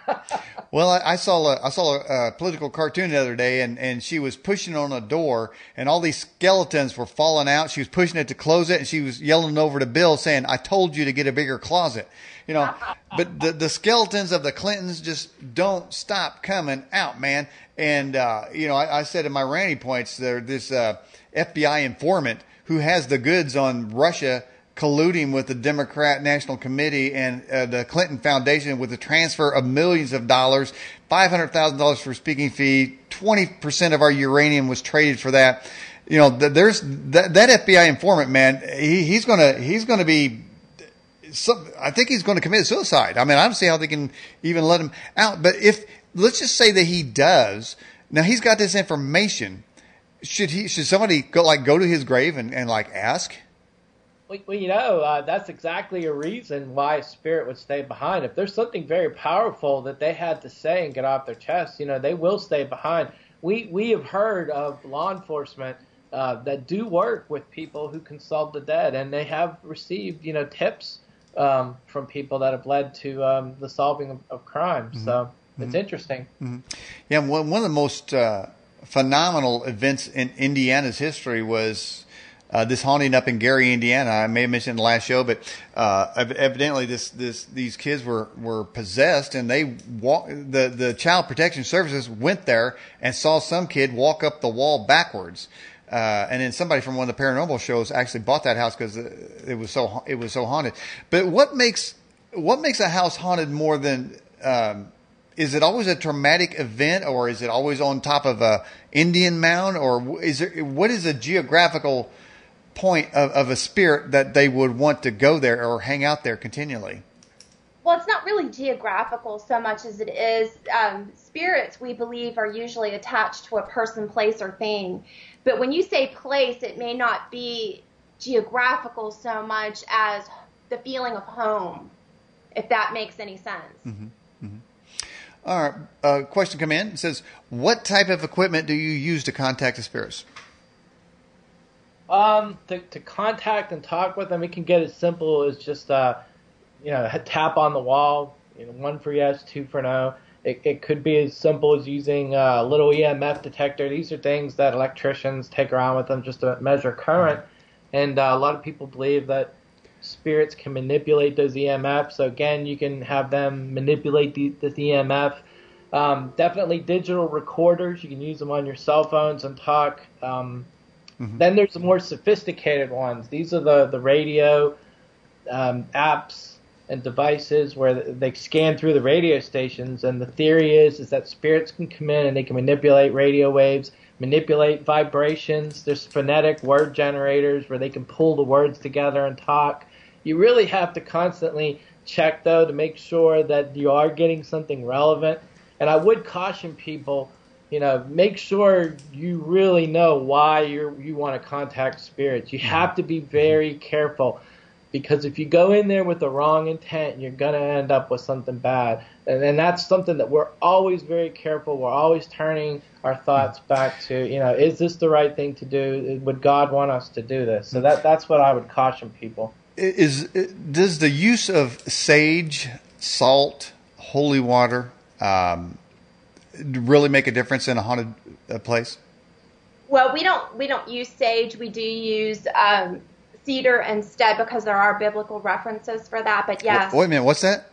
Well, I saw a political cartoon the other day, and she was pushing on a door, and all these skeletons were falling out. She was pushing it to close it, and she was yelling over to Bill, saying, "I told you to get a bigger closet." You know, but the skeletons of the Clintons just don't stop coming out, man. And I said in my ranting points, there's this FBI informant who has the goods on Russia colluding with the Democrat National Committee and the Clinton Foundation with the transfer of millions of dollars, $500,000 for speaking fee, 20% of our uranium was traded for that. You know, there's that FBI informant, man. He's gonna be. I think he's going to commit suicide. I mean, I don't see how they can even let him out. But let's just say that he does. Now he's got this information. Should somebody go to his grave and ask? Well, that's exactly a reason why a spirit would stay behind. If there's something very powerful that they had to say and get off their chest, they will stay behind. We have heard of law enforcement that do work with people who consult the dead, and they have received, tips from people that have led to the solving of crimes. Mm-hmm. So it's interesting. Mm-hmm. Yeah, one of the most phenomenal events in Indiana's history was this haunting up in Gary, Indiana. I may have mentioned in the last show, but evidently these kids were possessed, and the Child Protection Services went there and saw some kid walk up the wall backwards. And then somebody from one of the paranormal shows actually bought that house because it was so haunted. But what makes a house haunted more than is it always a traumatic event, or is it always on top of a Indian mound, or what is a geographical point of a spirit that they would want to go there or hang out there continually? Well, it's not really geographical so much as it is spirits, we believe, are usually attached to a person, place, or thing. But when you say place, it may not be geographical so much as the feeling of home, if that makes any sense. Mm-hmm. Mm-hmm. All right. Question come in. It says, what type of equipment do you use to contact the spirits? To contact and talk with them, it can get as simple as just a tap on the wall, 1 for yes, 2 for no. It could be as simple as using a little EMF detector. These are things that electricians take around with them just to measure current. And a lot of people believe that spirits can manipulate those EMFs. So again, you can have them manipulate this EMF. Definitely digital recorders. You can use them on your cell phones and talk. Mm-hmm. Then there's the more sophisticated ones. These are the radio apps and devices where they scan through the radio stations, and the theory is that spirits can come in and they can manipulate radio waves, manipulate vibrations. There's phonetic word generators where they can pull the words together and talk. You really have to constantly check, though, to make sure that you are getting something relevant. And I would caution people, make sure you really know why you want to contact spirits. You have to be very careful. Because if you go in there with the wrong intent, you're going to end up with something bad. And that's something that we're always very careful. We're always turning our thoughts back to, is this the right thing to do? Would God want us to do this? So that's what I would caution people. Does the use of sage, salt, holy water really make a difference in a haunted place? Well, we don't use sage. We do use cedar instead because there are biblical references for that. But yes. Wait a minute, what's that?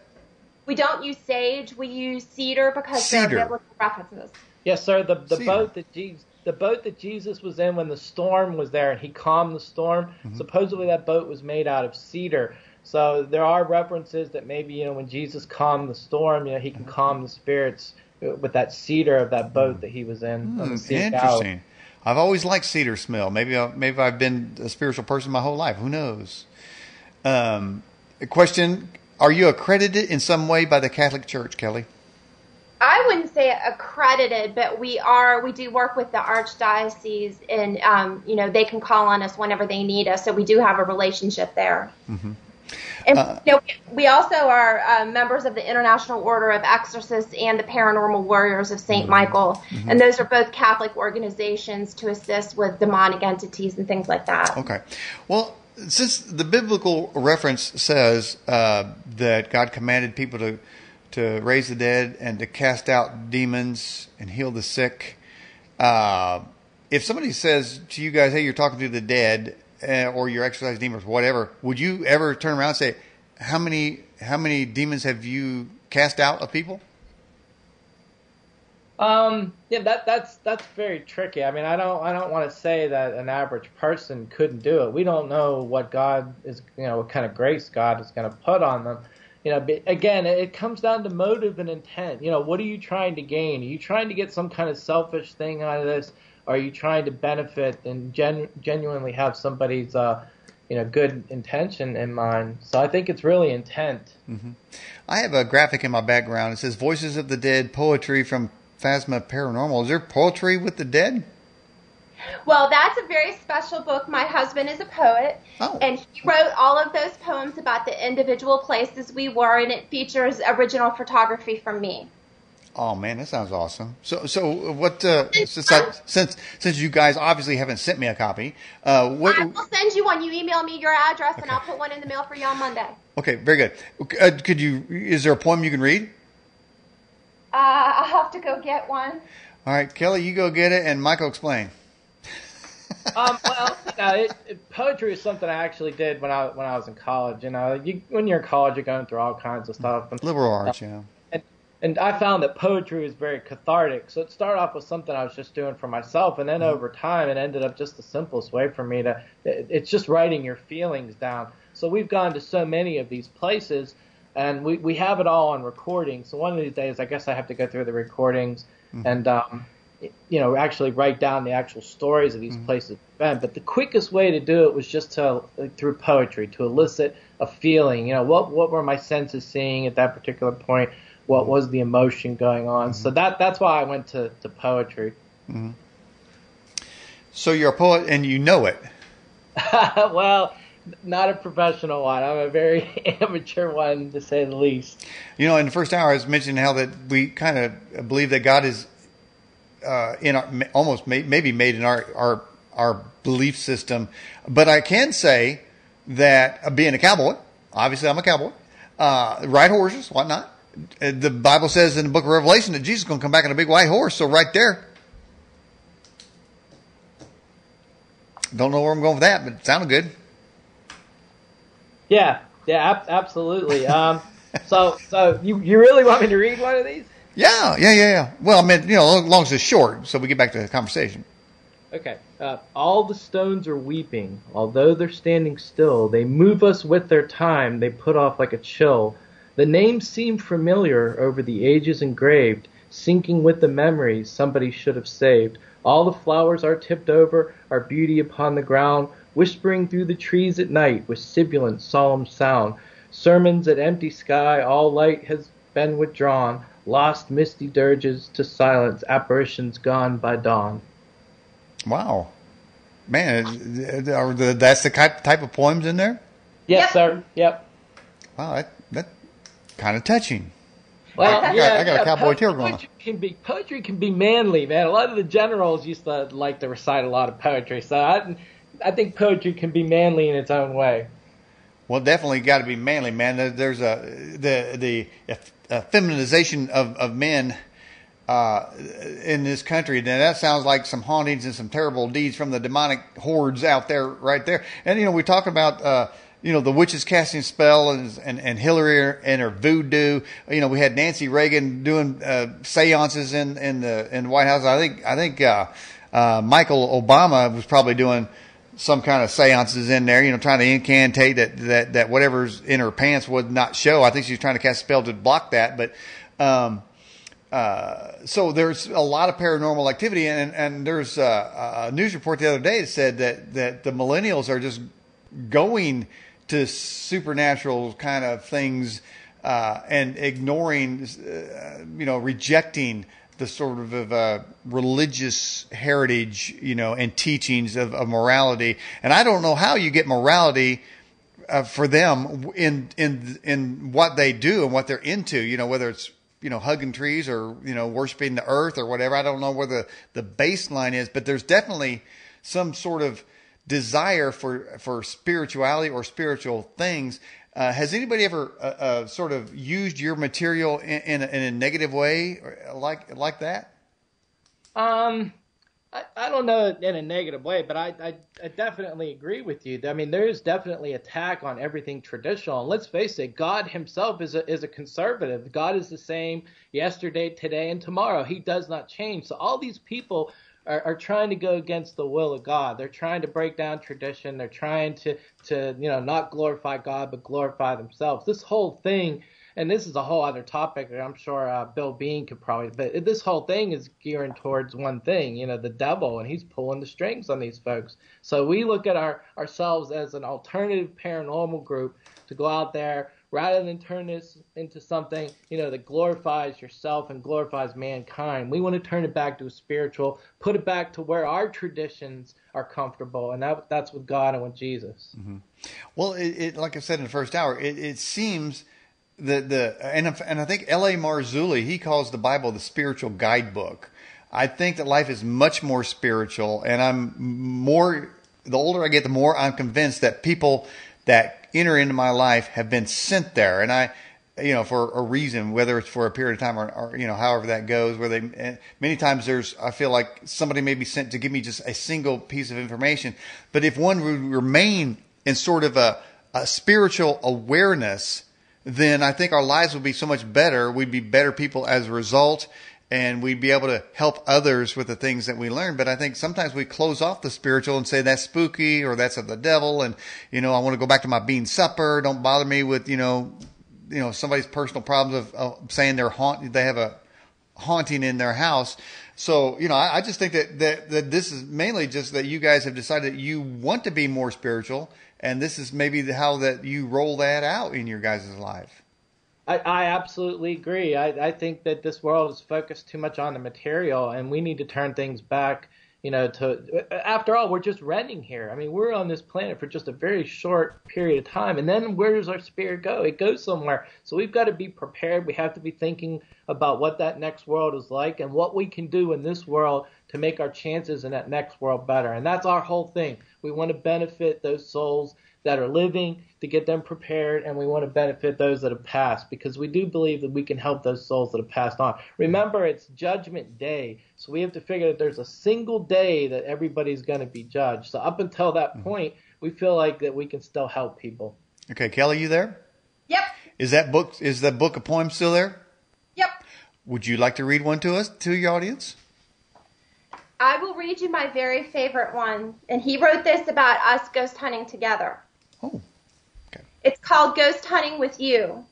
We don't use sage. We use cedar because there are biblical references. Yes, sir. The boat that Jesus was in when the storm was there and he calmed the storm. Mm-hmm. Supposedly that boat was made out of cedar. So there are references that maybe when Jesus calmed the storm, he can calm the spirits with that cedar of that boat that he was in. On the Sea of Galilee. Interesting. I've always liked cedar smell. Maybe I've been a spiritual person my whole life. Who knows? A question: are you accredited in some way by the Catholic Church, Kelly? I wouldn't say accredited, but we do work with the archdiocese, and they can call on us whenever they need us. So we do have a relationship there. Mm-hmm. And we also are members of the International Order of Exorcists and the Paranormal Warriors of St. Michael. Mm-hmm. And those are both Catholic organizations to assist with demonic entities and things like that. Okay. Well, since the biblical reference says that God commanded people to raise the dead and to cast out demons and heal the sick, if somebody says to you guys, hey, you're talking to the dead, or you're exorcising demons, whatever, would you ever turn around and say, how many demons have you cast out of people? That's very tricky. I mean, I don't want to say that an average person couldn't do it. We don't know what God is, what kind of grace God is going to put on them. Again, it comes down to motive and intent. What are you trying to gain? Are you trying to get some kind of selfish thing out of this? Or are you trying to benefit and genuinely have somebody's, good intention in mind? So I think it's really intent. Mm-hmm. I have a graphic in my background. It says Voices of the Dead, Poetry from Phasma Paranormal. Is there poetry with the dead? Well, that's a very special book. My husband is a poet, and he wrote all of those poems about the individual places we were, and it features original photography from me. Oh man, that sounds awesome. So what? Since you guys obviously haven't sent me a copy, I will send you one. You email me your address, and I'll put one in the mail for you on Monday. Okay, very good. Is there a poem you can read? I'll have to go get one. All right, Kelly, you go get it, and Michael explain. Poetry is something I actually did when I was in college. When you're in college, you're going through all kinds of stuff. Liberal arts, And I found that poetry was very cathartic. So it started off with something I was just doing for myself, and then over time it ended up just the simplest way for me it's just writing your feelings down. So we've gone to so many of these places, and we have it all on recording. So one of these days, I guess I have to go through the recordings and actually write down the actual stories of these places we've been. But the quickest way to do it was just through poetry, to elicit a feeling. What were my senses seeing at that particular point? What was the emotion going on? Mm-hmm. So that's why I went to poetry. Mm-hmm. So you're a poet and you know it. Well, not a professional one. I'm a very amateur one, to say the least. In the first hour I was mentioning how that we kind of believe that God is in our, almost maybe made in our belief system. But I can say that being a cowboy, obviously I'm a cowboy, ride horses, whatnot. The Bible says in the book of Revelation that Jesus is going to come back on a big white horse. So right there. Don't know where I'm going with that, but it sounded good. Yeah, absolutely. So you really want me to read one of these? Yeah. Well, I mean, as long as it's short, so we get back to the conversation. Okay. All the stones are weeping. Although they're standing still, they move us with their time. They put off like a chill. The names seem familiar over the ages engraved, sinking with the memories somebody should have saved. All the flowers are tipped over, our beauty upon the ground, whispering through the trees at night with sibilant solemn sound. Sermons at empty sky, all light has been withdrawn, lost misty dirges to silence, apparitions gone by dawn. Wow. Man, that's the type of poems in there? Yes, sir. Yep. Wow, that's kind of touching. Well, I got a cowboy tear going on. Poetry can be manly, man. A lot of the generals used to like to recite a lot of poetry, so I think poetry can be manly in its own way. Well, definitely got to be manly, man. There's the feminization of men in this country. Now that sounds like some hauntings and some terrible deeds from the demonic hordes out there, right there. And we talk about the witches casting spell and Hillary and her voodoo. We had Nancy Reagan doing seances in the White House. I think Michael Obama was probably doing some kind of seances in there, trying to incantate that whatever's in her pants would not show. I think she was trying to cast a spell to block that. But so there's a lot of paranormal activity, and there's a news report the other day that said that the millennials are just going to supernatural kind of things and ignoring, rejecting the sort of religious heritage, and teachings of morality. And I don't know how you get morality for them in what they do and what they're into, whether it's, hugging trees or, worshiping the earth or whatever. I don't know where the baseline is, but there's definitely some sort of desire for spirituality or spiritual things. Has anybody ever sort of used your material in a negative way like that? I don't know in a negative way, but I definitely agree with you. I mean, there is definitely attack on everything traditional. And let's face it, God himself is a conservative. God is the same yesterday, today, and tomorrow. He does not change. So all these people are trying to go against the will of God. They're trying to break down tradition. They're trying to not glorify God, but glorify themselves. This whole thing, and this is a whole other topic that I'm sure Bill Bean could probably, but this whole thing is gearing towards one thing, the devil, and he's pulling the strings on these folks. So we look at ourselves as an alternative paranormal group to go out there, rather than turn this into something, that glorifies yourself and glorifies mankind. We want to turn it back to a spiritual, put it back to where our traditions are comfortable, and that's with God and with Jesus. Mm-hmm. Well, it like I said in the first hour, it seems and I think L.A. Marzulli, he calls the Bible the spiritual guidebook. I think that life is much more spiritual, and the older I get, the more I'm convinced that people that enter into my life have been sent there, and I, for a reason, whether it's for a period of time or however that goes, many times I feel like somebody may be sent to give me just a single piece of information. But if one would remain in sort of a spiritual awareness, then I think our lives would be so much better. We'd be better people as a result, and we'd be able to help others with the things that we learn. But I think sometimes we close off the spiritual and say that's spooky or that's of the devil, and I want to go back to my bean supper. Don't bother me with somebody's personal problems of saying they have a haunting in their house. So I just think that this is mainly just that you guys have decided that you want to be more spiritual. And this is maybe how that you roll that out in your guys' life. I absolutely agree. I think that this world is focused too much on the material, and we need to turn things back, after all, we're just renting here. I mean, we're on this planet for just a very short period of time. And then where does our spirit go? It goes somewhere. So we've got to be prepared. We have to be thinking about what that next world is like and what we can do in this world to make our chances in that next world better. And that's our whole thing. We want to benefit those souls that are living, to get them prepared, and we want to benefit those that have passed, because we do believe that we can help those souls that have passed on. Remember, it's Judgment Day, so we have to figure that there's a single day that everybody's going to be judged. So up until that point, we feel like that we can still help people. Okay, Kelly, you there? Yep. Is the book of poems still there? Yep. Would you like to read one to us, to your audience? I will read you my very favorite one, and he wrote this about us ghost hunting together. Oh, okay. It's called Ghost Hunting with You.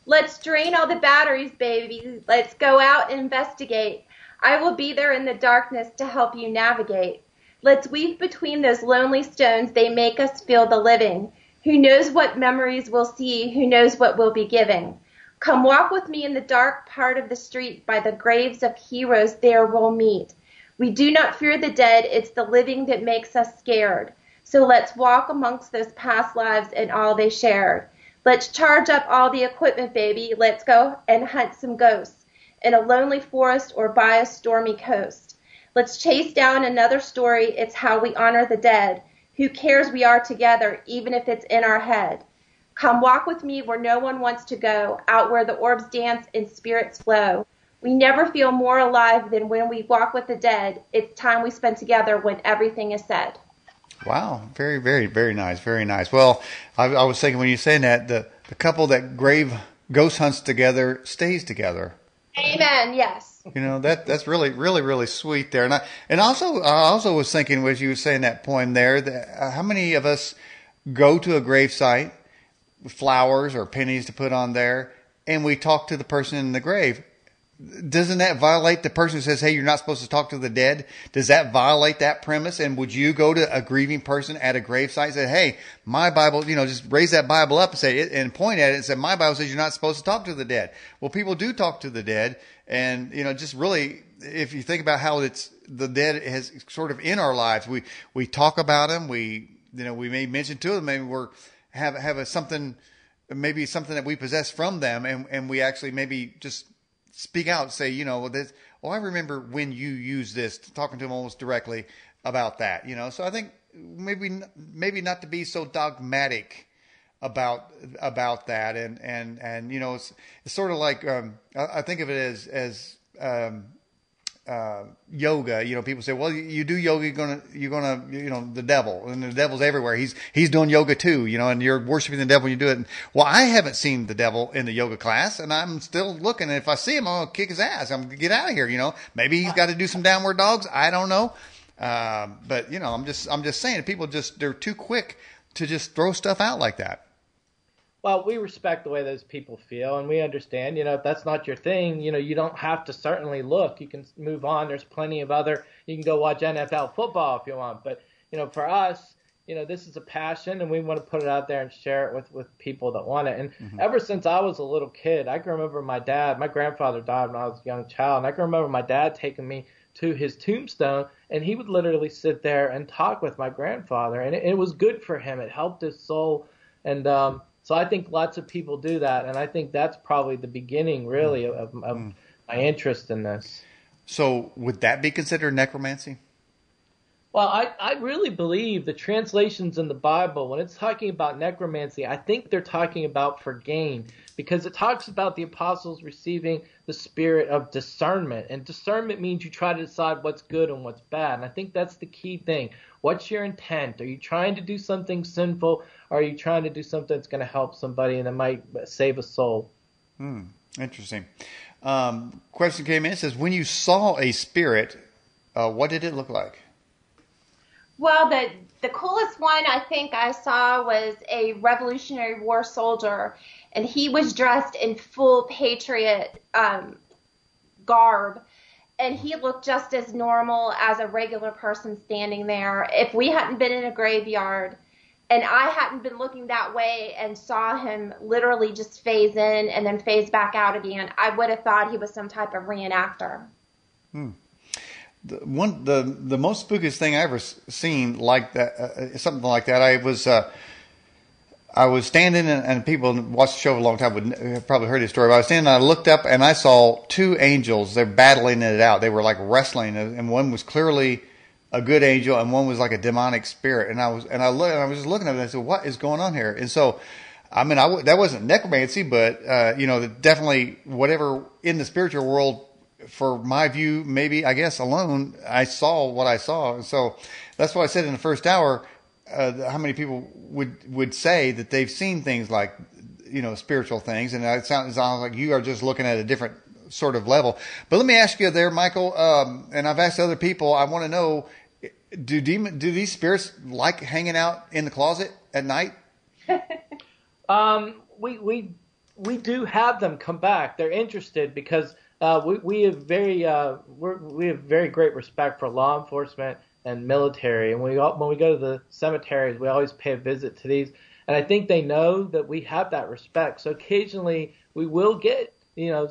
Let's drain all the batteries, baby. Let's go out and investigate. I will be there in the darkness to help you navigate. Let's weave between those lonely stones. They make us feel the living. Who knows what memories we'll see? Who knows what we'll be giving? Come walk with me in the dark part of the street by the graves of heroes. There we'll meet. We do not fear the dead. It's the living that makes us scared. So let's walk amongst those past lives and all they shared. Let's charge up all the equipment, baby. Let's go and hunt some ghosts in a lonely forest or by a stormy coast. Let's chase down another story. It's how we honor the dead. Who cares we are together, even if it's in our head. Come walk with me where no one wants to go, out where the orbs dance and spirits flow. We never feel more alive than when we walk with the dead. It's time we spend together when everything is said. Wow. Very, very, very nice. Very nice. Well, I was thinking when you were saying that, the couple that grave ghost hunts together stays together. Amen. Yes. That's really, really, really sweet there. And I also was thinking, as you were saying that poem there, that how many of us go to a grave site with flowers or pennies to put on there, and we talk to the person in the grave. doesn't that violate the person who says, hey, you're not supposed to talk to the dead? Does that violate that premise? And would you go to a grieving person at a gravesite and say, hey, my Bible, just raise that Bible up and say it and point at it and say, my Bible says you're not supposed to talk to the dead. Well, people do talk to the dead. And, just really, if you think about how the dead is sort of in our lives, we talk about them. We may mention to them, maybe have something that we possess from them. And we actually maybe just speak out and say, I remember when you used this, talking to them almost directly about that, So I think maybe not to be so dogmatic about that. And it's sort of like, I think of it as yoga. People say, well, you do yoga, you're gonna, the devil, and the devil's everywhere. He's doing yoga too, and you're worshiping the devil when you do it. And, well, I haven't seen the devil in the yoga class, and I'm still looking. And if I see him, I'm gonna kick his ass. I'm gonna get out of here. Maybe he's got to do some downward dogs. I don't know. But I'm just saying, people they're too quick to just throw stuff out like that. Well, we respect the way those people feel, and we understand, if that's not your thing, you don't have to certainly look. You can move on. There's plenty of you can go watch NFL football if you want. But, for us, this is a passion, and we want to put it out there and share it with people that want it. And ever since I was a little kid, I can remember my grandfather died when I was a young child, and I can remember my dad taking me to his tombstone, and he would literally sit there and talk with my grandfather, and it was good for him. It helped his soul, and so I think lots of people do that, and I think that's probably the beginning, really, of my interest in this. So would that be considered necromancy? Well, I really believe the translations in the Bible, when it's talking about necromancy, I think they're talking about for gain, because it talks about the apostles receiving the spirit of discernment, and discernment means you try to decide what's good and what's bad, and I think that's the key thing. What's your intent? Are you trying to do something sinful, or are you trying to do something that's going to help somebody and that might save a soul? Interesting. Question came in. It says, when you saw a spirit, what did it look like? Well, the coolest one I think I saw was a Revolutionary War soldier, and he was dressed in full patriot garb, and he looked just as normal as a regular person standing there. If we hadn't been in a graveyard and I hadn't been looking that way and saw him literally just phase in and then phase back out again, I would have thought he was some type of reenactor. The most spookiest thing I ever seen like that, something like that. I was standing, and people watched the show for a long time would have probably heard this story. But I was standing, and I looked up, and I saw two angels. They're battling it out. They were like wrestling, and one was clearly a good angel, and one was like a demonic spirit. And I was just looking at it, and I said, "What is going on here?" And so, that wasn't necromancy, but definitely whatever in the spiritual world. For my view, maybe, I guess, alone, I saw what I saw. And so that's why I said in the first hour, how many people would say that they've seen things like, spiritual things. And it sounds like you are just looking at a different sort of level. But let me ask you there, Michael, and I've asked other people, I want to know, do these spirits like hanging out in the closet at night? We do have them come back. They're interested because we have very great respect for law enforcement and military, and when we go to the cemeteries, we always pay a visit to these, and I think they know that we have that respect. So occasionally we will get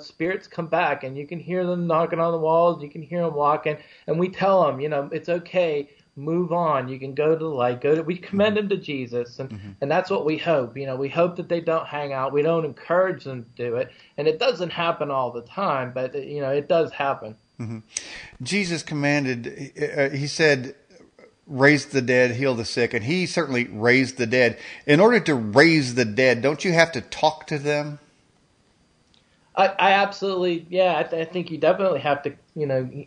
spirits come back, and you can hear them knocking on the walls, you can hear them walking, and we tell them, it's okay. Move on. You can go to the light. We commend them to Jesus, and that's what we hope. We hope that they don't hang out. We don't encourage them to do it, and it doesn't happen all the time, but it does happen. Jesus commanded. He said, "Raise the dead, heal the sick," and he certainly raised the dead. In order to raise the dead, don't you have to talk to them? I absolutely, yeah. I think you definitely have to,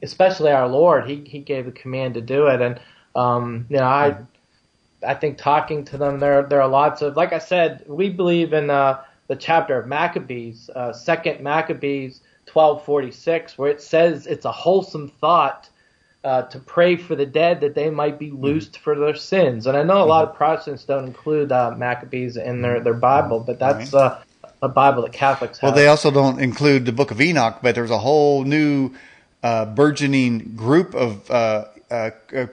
especially our Lord. He gave the command to do it, and I think talking to them, there are lots of, like I said, we believe in the chapter of Maccabees, 2 Maccabees 12:46, where it says it's a wholesome thought to pray for the dead that they might be loosed for their sins. And I know a lot of Protestants don't include Maccabees in their Bible, but that's a Bible that Catholics have. Well, they also don't include the Book of Enoch, but there's a whole new burgeoning group of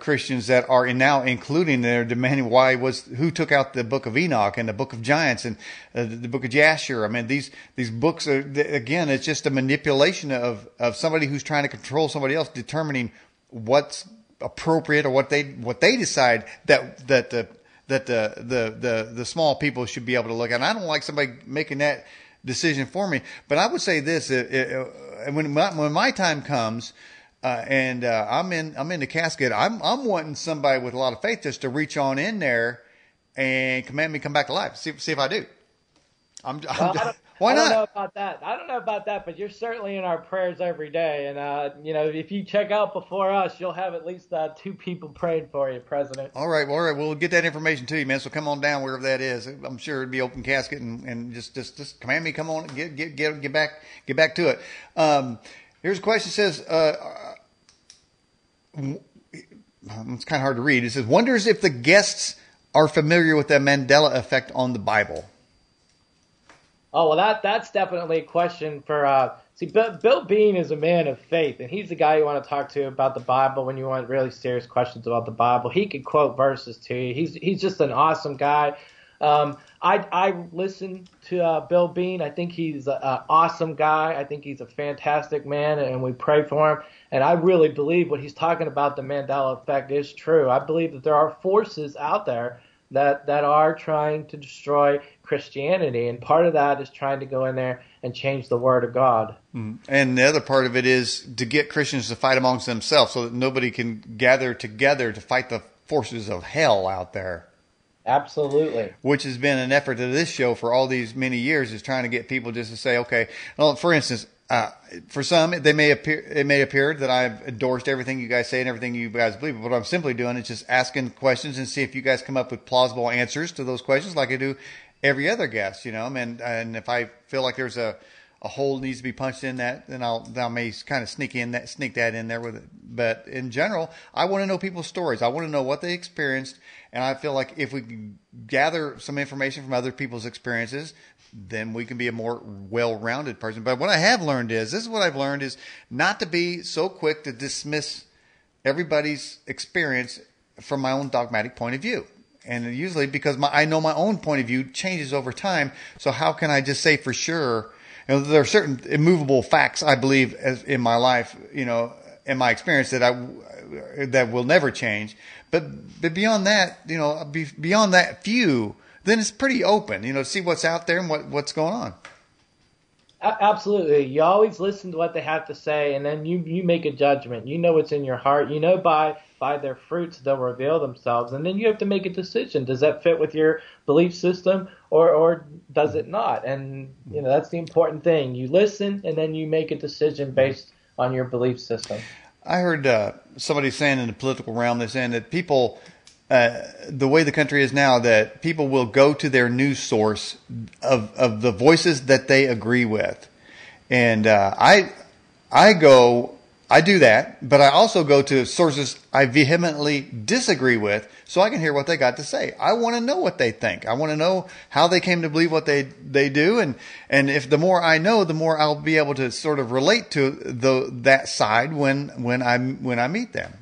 Christians that are now including, they're demanding who took out the Book of Enoch and the Book of Giants and the Book of Jasher. I mean, these books are, again, it's just a manipulation of somebody who's trying to control somebody else, determining what's appropriate or what they decide that the small people should be able to look at. And I don't like somebody making that decision for me. But I would say this: when my time comes, and I'm in the casket, I'm wanting somebody with a lot of faith just to reach on in there and command me to come back to life. See if I do. Why not? I don't know about that. I don't know about that, but you're certainly in our prayers every day. And, if you check out before us, you'll have at least 2 people praying for you, President. All right. We'll get that information to you, man. So come on down wherever that is. I'm sure it'd be open casket and just command me, come on, get back to it. Here's a question. It says, it's kind of hard to read. It says, wonders if the guests are familiar with the Mandela effect on the Bible. Oh, well, that's definitely a question for, Bill Bean is a man of faith, and he's the guy you want to talk to about the Bible when you want really serious questions about the Bible. He can quote verses to you. He's just an awesome guy. I listen to Bill Bean. I think he's an awesome guy. I think he's a fantastic man, and we pray for him. And I really believe what he's talking about, the Mandela effect, is true. I believe that there are forces out there that are trying to destroy Christianity, and part of that is trying to go in there and change the Word of God. And the other part of it is to get Christians to fight amongst themselves so that nobody can gather together to fight the forces of hell out there. Absolutely. Which has been an effort of this show for all these many years, is trying to get people just to say, okay, well, for instance, for some, it may appear that I've endorsed everything you guys say and everything you guys believe. But what I'm simply doing is just asking questions and see if you guys come up with plausible answers to those questions, like I do every other guest, and if I feel like there's a hole needs to be punched in that, then I may kind of sneak that in there with it. But in general, I want to know people's stories. I want to know what they experienced, and I feel like if we can gather some information from other people's experiences, then we can be a more well-rounded person. But what I have learned is not to be so quick to dismiss everybody's experience from my own dogmatic point of view. And usually because I know my own point of view changes over time. So how can I just say for sure, there are certain immovable facts I believe in my life, in my experience that will never change. But beyond that, beyond that few, then it's pretty open, to see what's out there and what's going on. Absolutely. You always listen to what they have to say, and then you make a judgment. You know what's in your heart. By their fruits, they'll reveal themselves. And then you have to make a decision. Does that fit with your belief system or does it not? And, that's the important thing. You listen, and then you make a decision based on your belief system. I heard somebody saying in the political realm, they're saying that people, the way the country is now, that people will go to their news source of the voices that they agree with. And I do that, but I also go to sources I vehemently disagree with so I can hear what they got to say. I want to know what they think. I want to know how they came to believe what they do. And if the more I know, the more I'll be able to sort of relate to that side when I meet them.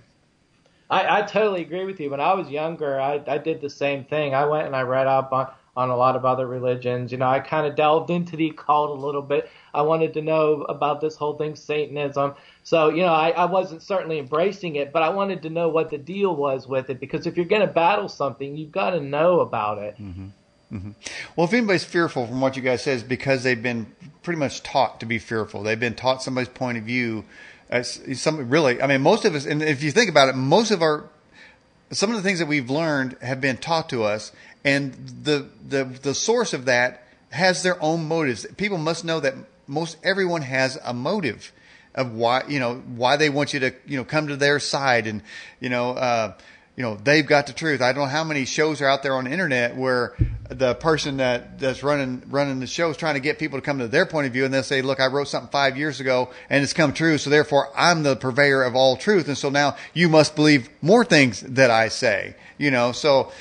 I totally agree with you. When I was younger, I did the same thing. I went and I read up on a lot of other religions. I kind of delved into the occult a little bit. I wanted to know about this whole thing, Satanism. So, I wasn't certainly embracing it, but I wanted to know what the deal was with it, because if you're going to battle something, you've got to know about it. Mm-hmm. Mm-hmm. Well, if anybody's fearful from what you guys say, it's because they've been pretty much taught to be fearful. They've been taught somebody's point of view. Most of us, and if you think about it, some of the things that we've learned have been taught to us, and the source of that has their own motives. People must know that most everyone has a motive of why they want you to come to their side, and they've got the truth. I don't know how many shows are out there on the internet where the person that's running the show is trying to get people to come to their point of view, and they'll say, look, I wrote something 5 years ago and it's come true, so therefore I'm the purveyor of all truth, and so now you must believe more things that I say. So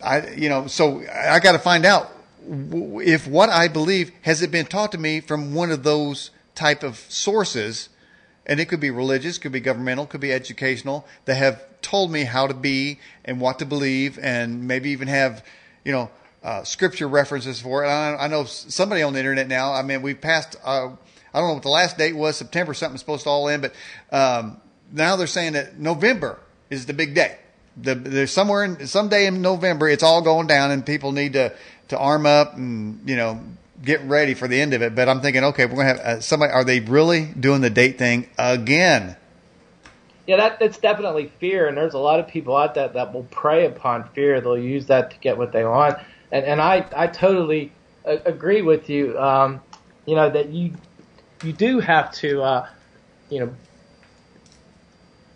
I got to find out if what I believe, has it been taught to me from one of those type of sources? And it could be religious, could be governmental, could be educational, that have told me how to be and what to believe, and maybe even have, scripture references for it. I know somebody on the internet now. I mean, we passed, I don't know what the last date was, September, something's supposed to all in, but now they're saying that November is the big day. There's someday in November, it's all going down, and people need to arm up and, get ready for the end of it. But I'm thinking, okay, we're going to have somebody, are they really doing the date thing again? Yeah, that's definitely fear, and there's a lot of people out there that will prey upon fear. They'll use that to get what they want, and I totally agree with you. That you do have to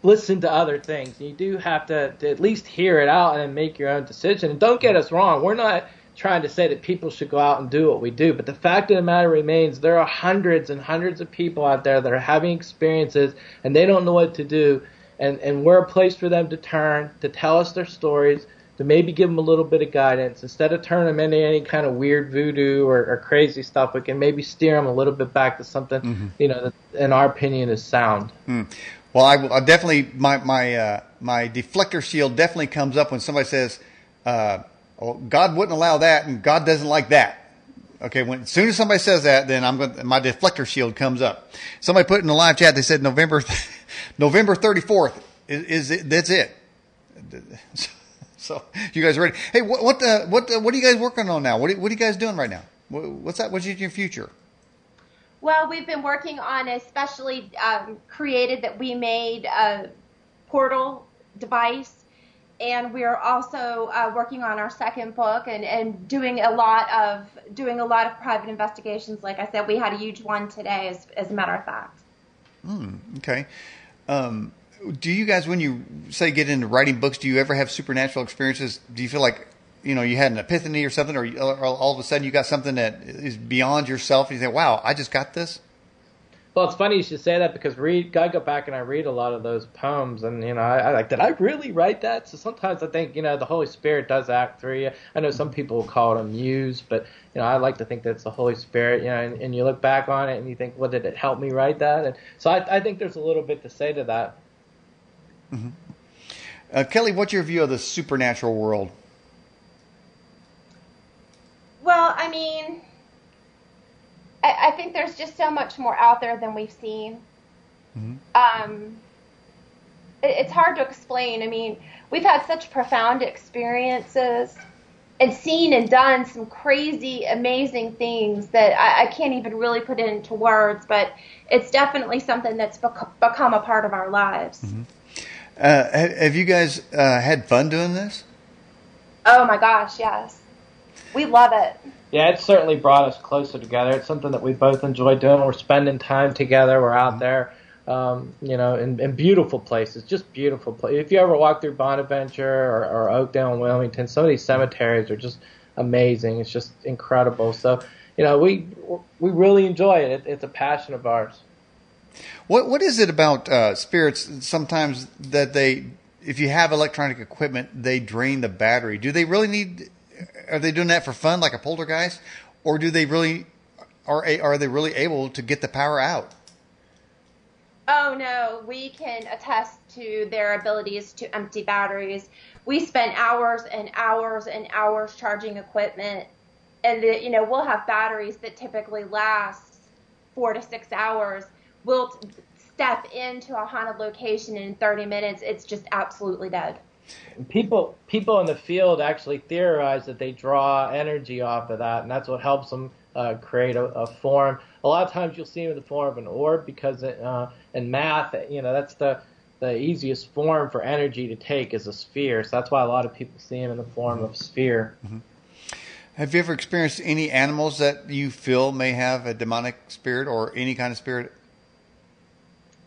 listen to other things. You do have to at least hear it out and make your own decision. And don't get us wrong, we're not trying to say that people should go out and do what we do, but the fact of the matter remains, there are hundreds and hundreds of people out there that are having experiences and they don't know what to do, and we're a place for them to turn, to tell us their stories, to maybe give them a little bit of guidance. Instead of turning them into any kind of weird voodoo or crazy stuff, we can maybe steer them a little bit back to something that in our opinion is sound. Well, I definitely, my deflector shield definitely comes up when somebody says, God wouldn't allow that, and God doesn't like that. Okay, as soon as somebody says that, then my deflector shield comes up. Somebody put in the live chat, they said November 34th is it, that's it. So you guys are ready? Hey, what are you guys working on now? What are you guys doing right now? What's that? What's your future? Well, we've been working on a specially created that we made a portal device. And we're also working on our second book and doing a lot of private investigations. Like I said, we had a huge one today, as a matter of fact. Okay. Do you guys, when you say get into writing books, do you ever have supernatural experiences? Do you feel like you had an epiphany or something, or all of a sudden you got something that is beyond yourself, and you say, "Wow, I just got this"? Well, it's funny you should say that, because I go back and I read a lot of those poems, and I like, did I really write that? So sometimes I think the Holy Spirit does act through you. I know some people will call it a muse, but I like to think that it's the Holy Spirit. And you look back on it and you think, well, did it help me write that? And so I think there's a little bit to say to that. Mm-hmm. Kelly, what's your view of the supernatural world? Well, I mean, I think there's just so much more out there than we've seen. Mm-hmm. It's hard to explain. I mean, we've had such profound experiences and seen and done some crazy, amazing things that I can't even really put it into words, but it's definitely something that's become a part of our lives. Mm-hmm. Have you guys had fun doing this? Oh my gosh, yes. We love it. Yeah, it's certainly brought us closer together. It's something that we both enjoy doing. We're spending time together. We're out there, in beautiful places, just beautiful places. If you ever walk through Bonaventure or Oakdale and Wilmington, some of these cemeteries are just amazing. It's just incredible. So, we really enjoy it. It's a passion of ours. What is it about spirits sometimes that if you have electronic equipment, they drain the battery? Do they really need? Are they doing that for fun, like a poltergeist, or do they really are they really able to get the power out? Oh no, we can attest to their abilities to empty batteries. We spend hours and hours and hours charging equipment, and we'll have batteries that typically last 4 to 6 hours. We'll step into a haunted location and in 30 minutes, it's just absolutely dead. People in the field actually theorize that they draw energy off of that, and that's what helps them create a form. A lot of times you'll see them in the form of an orb, because in math, that's the easiest form for energy to take is a sphere. So that's why a lot of people see them in the form of a sphere. Mm-hmm. Have you ever experienced any animals that you feel may have a demonic spirit or any kind of spirit?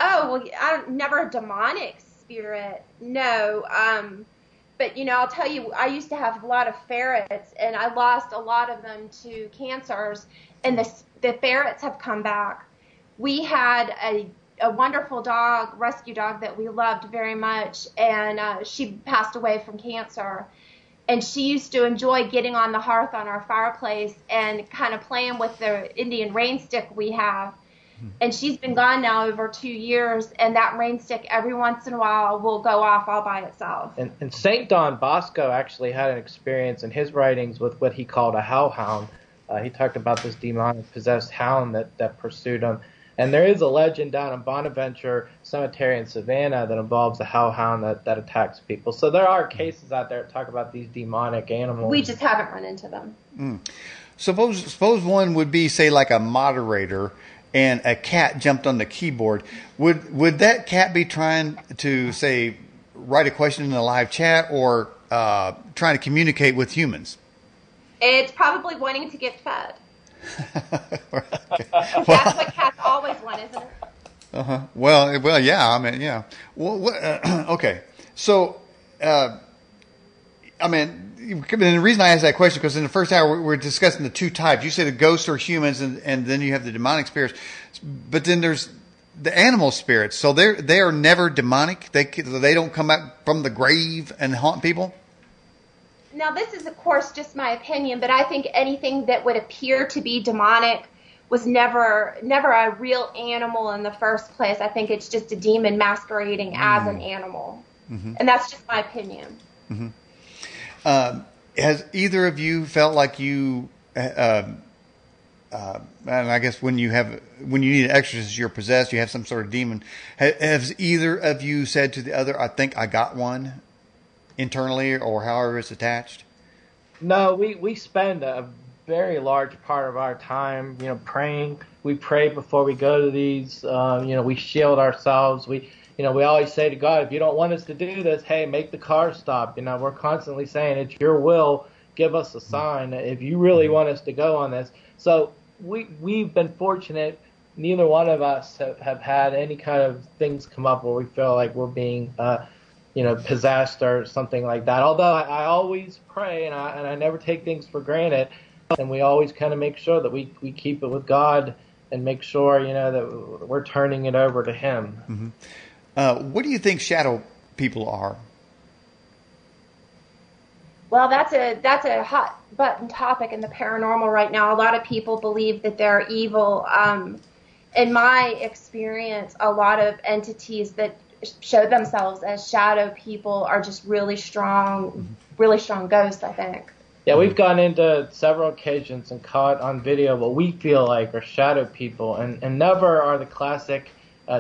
Oh, well, never a demonic spirit, no. But, I'll tell you, I used to have a lot of ferrets, and I lost a lot of them to cancers, and the ferrets have come back. We had a wonderful rescue dog that we loved very much, and she passed away from cancer. And she used to enjoy getting on the hearth on our fireplace and kind of playing with the Indian rain stick we have. And she's been gone now over 2 years, and that rain stick every once in a while will go off all by itself. And St. Don Bosco actually had an experience in his writings with what he called a hellhound. He talked about this demonic possessed hound that pursued him. And there is a legend down in Bonaventure Cemetery in Savannah that involves a hellhound that attacks people. So there are cases out there that talk about these demonic animals. We just haven't run into them. Suppose one would be, say, like a moderator, and a cat jumped on the keyboard. Would that cat be trying to, say, write a question in a live chat, or trying to communicate with humans? It's probably wanting to get fed. Okay. That's what cats always want, isn't it? Uh-huh. Well, yeah. I mean, yeah. Well, okay. So, I mean, and the reason I asked that question, because in the first hour we're discussing the two types. You said the ghosts are humans, and then you have the demonic spirits. But then there's the animal spirits. So they are never demonic. They don't come out from the grave and haunt people. Now, this is, of course, just my opinion, but I think anything that would appear to be demonic was never a real animal in the first place. I think it's just a demon masquerading as an animal. Mm-hmm. And that's just my opinion. Mm-hmm. Has either of you felt like you, and I guess when you need an exorcist, you're possessed, you have some sort of demon. Has either of you said to the other, "I think I got one," internally or however it's attached? No, we spend a very large part of our time, praying. We pray before we go to these. We shield ourselves. We always say to God, if you don't want us to do this, hey, make the car stop. We're constantly saying, it's your will. Give us a sign if you really want us to go on this. So we've been fortunate. Neither one of us have had any kind of things come up where we feel like we're being, possessed or something like that. Although I always pray and I never take things for granted. And we always kind of make sure that we keep it with God and make sure, that we're turning it over to Him. Mm-hmm. What do you think shadow people are? Well, that's a hot button topic in the paranormal right now. A lot of people believe that they're evil. In my experience, a lot of entities that show themselves as shadow people are just really strong ghosts, I think. Yeah, we've gone into several occasions and caught on video what we feel like are shadow people, and never are the classic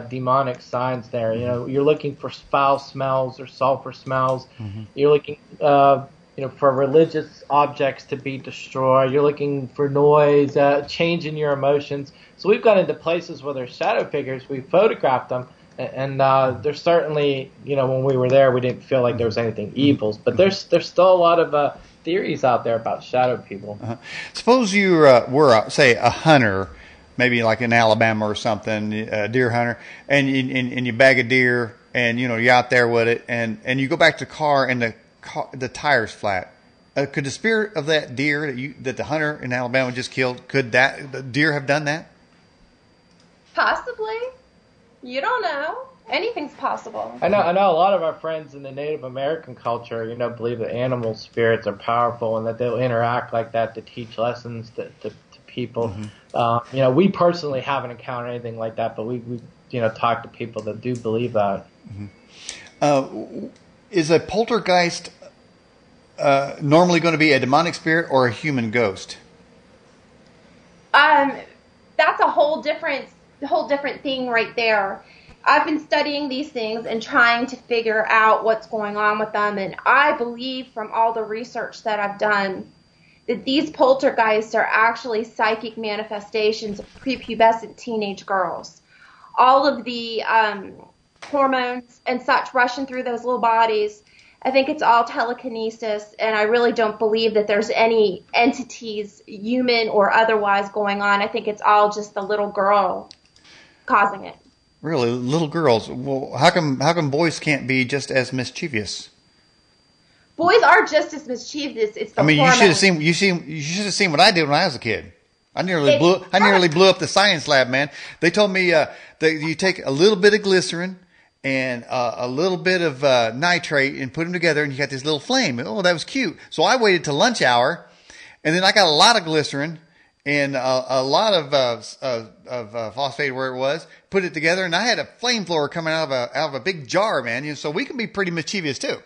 demonic signs there. You're looking for foul smells or sulfur smells. Mm-hmm. You're looking, for religious objects to be destroyed. You're looking for noise, change in your emotions. So we've gone into places where there's shadow figures. We photographed them, and there's certainly, when we were there, we didn't feel like there was anything evil. But there's still a lot of theories out there about shadow people. Uh-huh. Suppose you were, say, a hunter, maybe like in Alabama or something, a deer hunter, and you bag a deer, and you're out there with it, and you go back to the car, and the tire's flat. Could the spirit of that deer that the hunter in Alabama just killed, could the deer have done that? Possibly. You don't know. Anything's possible. I know a lot of our friends in the Native American culture, believe that animal spirits are powerful and that they'll interact like that to teach lessons to people. Mm-hmm. We personally haven't encountered anything like that, but we talk to people that do believe that. Mm-hmm. Is a poltergeist normally going to be a demonic spirit or a human ghost? That's a whole different thing right there. I've been studying these things and trying to figure out what's going on with them, and I believe from all the research that I've done that these poltergeists are actually psychic manifestations of prepubescent teenage girls. All of the hormones and such rushing through those little bodies, I think it's all telekinesis, and I really don't believe that there's any entities, human or otherwise, going on. I think it's all just the little girl causing it. Really, little girls? Well, how come boys can't be just as mischievous? Boys are just as mischievous. It's the hormones. you should have seen what I did when I was a kid. I nearly blew up the science lab, man. They told me that you take a little bit of glycerin and a little bit of nitrate and put them together, and you got this little flame. Oh, that was cute. So I waited till lunch hour, and then I got a lot of glycerin and a lot of phosphate where it was, put it together, and I had a flamethrower coming out of a big jar, man. You know, so we can be pretty mischievous too.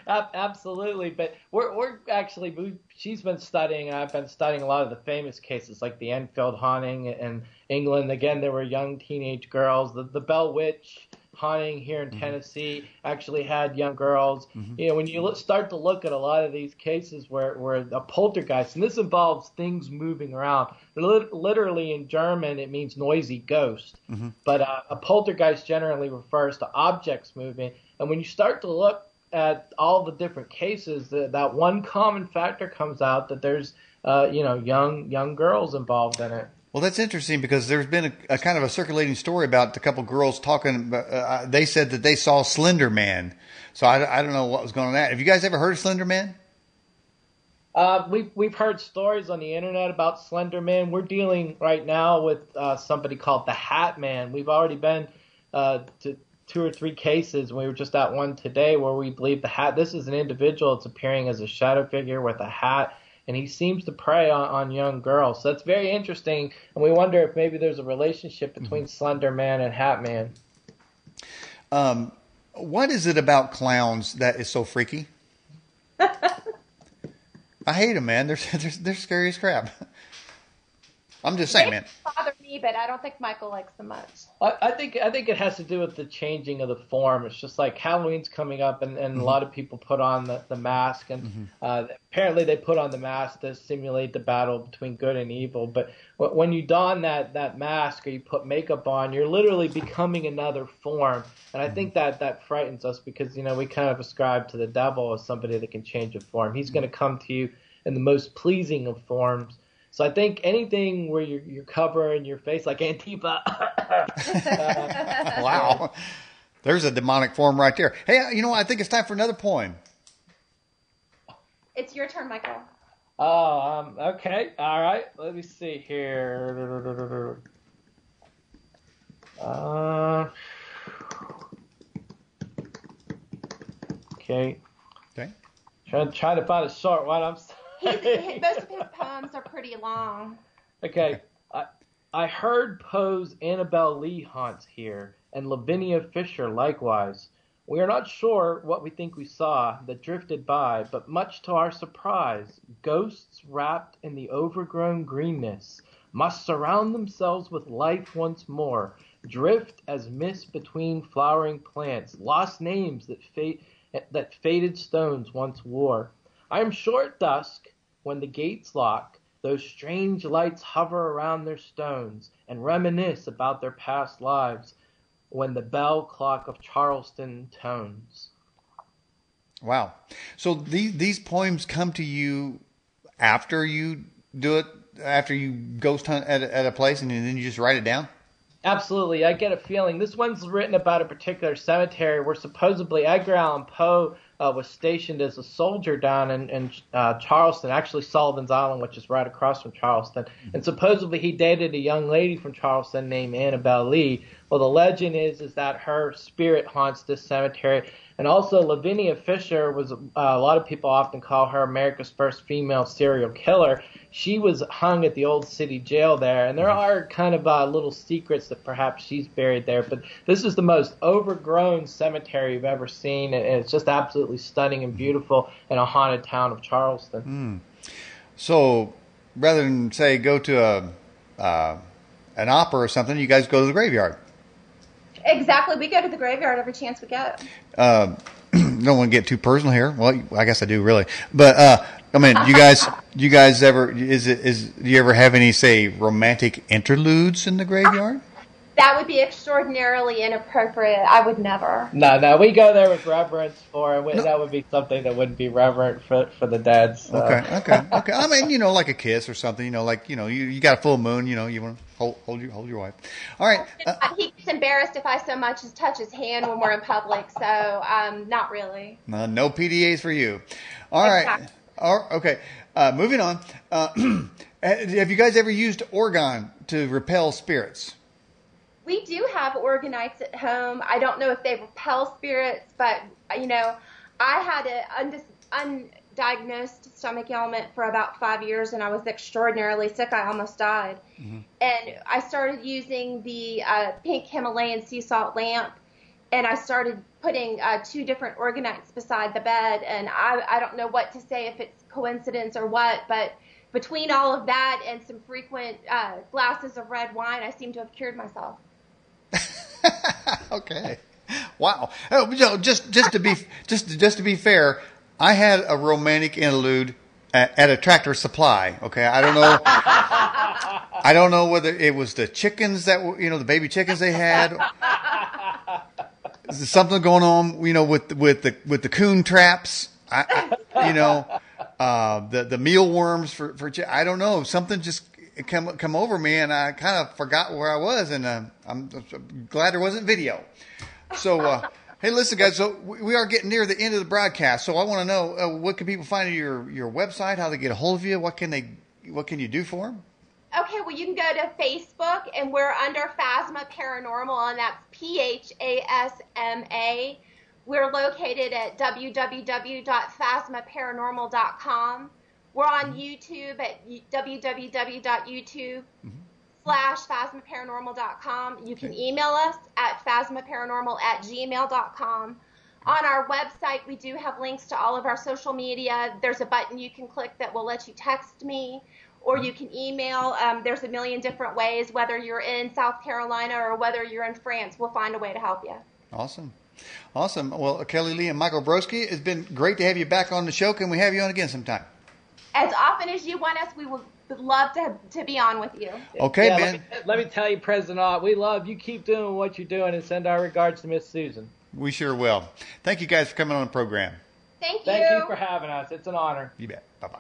Absolutely, but we're actually she's been studying, and I've been studying a lot of the famous cases like the Enfield haunting in England. Again, there were young teenage girls. The Bell Witch haunting here in Tennessee actually had young girls. You know, when you start to look at a lot of these cases where a poltergeist, and this involves things moving around. Literally in German, it means noisy ghost, but a poltergeist generally refers to objects moving. And when you start to look at all the different cases, that one common factor comes out that there's young girls involved in it. Well, that's interesting because there's been a kind of a circulating story about a couple girls talking. They said that they saw Slender Man. So I don't know what was going on with that. Have you guys ever heard of Slender Man? We've heard stories on the internet about Slender Man. We're dealing right now with somebody called the Hat Man. We've already been to 2 or 3 cases. We were just at one today where we believe the Hat. This is an individual that's appearing as a shadow figure with a hat, and he seems to prey on young girls. So that's very interesting, and we wonder if maybe there's a relationship between Slender Man and Hat Man. What is it about clowns that is so freaky? I hate them, man. They're scary as crap. I'm just saying, man. They bother me, but I don't think Michael likes them much. I think it has to do with the changing of the form. It's just like Halloween's coming up, and a lot of people put on the mask, and apparently they put on the mask to simulate the battle between good and evil. But when you don that mask or you put makeup on, you're literally becoming another form. And I think that frightens us because, you know, we kind of ascribe to the devil as somebody that can change a form. He's going to come to you in the most pleasing of forms. So I think anything where you're covering your face like Antifa. Wow. There's a demonic form right there. Hey, you know what? I think it's time for another poem. It's your turn, Michael. Oh, okay. All right. Let me see here. Okay. Trying to find a short one. I'm sorry. Most of his poems are pretty long. Okay. I heard Poe's Annabelle Lee haunts here, and Lavinia Fisher likewise. We are not sure what we think we saw that drifted by, but much to our surprise, ghosts wrapped in the overgrown greenness must surround themselves with life once more, drift as mist between flowering plants, lost names that faded stones once wore. I am sure at dusk, when the gates lock, those strange lights hover around their stones and reminisce about their past lives when the bell clock of Charleston tones. Wow. So these poems come to you after you do it, after you ghost hunt at a place, and then you just write it down? Absolutely. I get a feeling. This one's written about a particular cemetery where supposedly Edgar Allan Poe was stationed as a soldier down in Charleston, actually Sullivan's Island, which is right across from Charleston. And supposedly he dated a young lady from Charleston named Annabelle Lee. Well, the legend is that her spirit haunts this cemetery. And also Lavinia Fisher was, a lot of people often call her America's first female serial killer. She was hung at the old city jail there, and there are kind of little secrets that perhaps she's buried there. But this is the most overgrown cemetery you've ever seen, and it's just absolutely stunning and beautiful in a haunted town of Charleston. So rather than, say, go to an opera or something, you guys go to the graveyard. Exactly. We go to the graveyard every chance we get. Don't want to get too personal here. Well, I guess I do really. But I mean, you guys ever do you ever have any, say, romantic interludes in the graveyard? That would be extraordinarily inappropriate. I would never. No, we go there with reverence for it. That would be something that wouldn't be reverent for the dead. So. Okay. I mean, like a kiss or something. You got a full moon. You want to hold your wife. All right. He gets embarrassed if I so much as touch his hand when we're in public. So not really. No PDAs for you. All right. Okay. Moving on. Have you guys ever used orgone to repel spirits? We do have organites at home. I don't know if they repel spirits, but, you know, I had an undiagnosed stomach ailment for about 5 years, and I was extraordinarily sick. I almost died. Mm-hmm. And I started using the pink Himalayan sea salt lamp, and I started putting 2 different organites beside the bed, and I don't know what to say, if it's coincidence or what, but between all of that and some frequent glasses of red wine, I seem to have cured myself. Okay. Wow. Oh, you know, just to be fair, I had a romantic interlude at a Tractor Supply. Okay, I don't know. I don't know whether it was the chickens that were, you know, the baby chickens they had. Is there something going on, you know, with the coon traps? You know, the mealworms for I don't know. Something just come over me, and I kind of forgot where I was, and I'm glad there wasn't video. So, hey, listen, guys. So we are getting near the end of the broadcast. So I want to know what can people find at your website? How they get a hold of you? What can you do for them? Okay, well, you can go to Facebook, and we're under Phasma Paranormal, and that's PHASMA. We're located at www.phasmaparanormal.com. We're on YouTube at www.youtube.com/phasmaparanormal.com. You can email us at phasmaparanormal@gmail.com. On our website, we do have links to all of our social media. There's a button you can click that will let you text me, or you can email. There's a million different ways. Whether you're in South Carolina or whether you're in France, we'll find a way to help you. Awesome. Well, Kelly Lee and Michael Brosky, it's been great to have you back on the show. Can we have you on again sometime? As often as you want us, we would love to be on with you. Okay, man. Let me tell you, President Ott, we love you. Keep doing what you're doing, and send our regards to Miss Susan. We sure will. Thank you guys for coming on the program. Thank you. Thank you for having us. It's an honor. You bet. Bye-bye.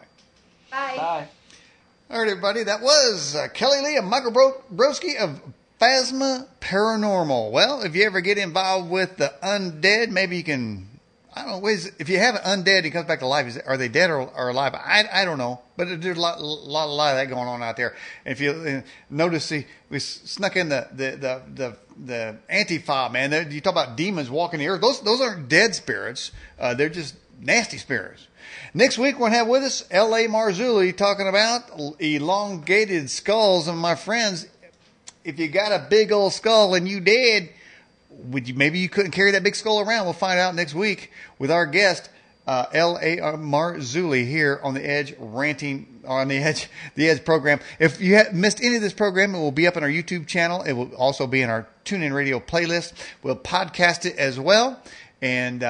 Bye. Bye. All right, everybody. That was Kelly Lee and Michael Brosky of Phasma Paranormal. Well, if you ever get involved with the undead, maybe you can, I don't know, if you have an undead who comes back to life, are they dead or alive? I don't know. But there's a lot of that going on out there. And if you notice, we snuck in the anti-fob, man. You talk about demons walking the earth. Those aren't dead spirits. They're just nasty spirits. Next week, we're going to have with us L.A. Marzulli talking about elongated skulls. And my friends, if you got a big old skull and you dead, maybe you couldn't carry that big skull around. We'll find out next week with our guest, L.A. Marzulli, here on The Edge, ranting on the Edge program. If you have missed any of this program, it will be up on our YouTube channel. It will also be in our TuneIn Radio playlist. We'll podcast it as well. And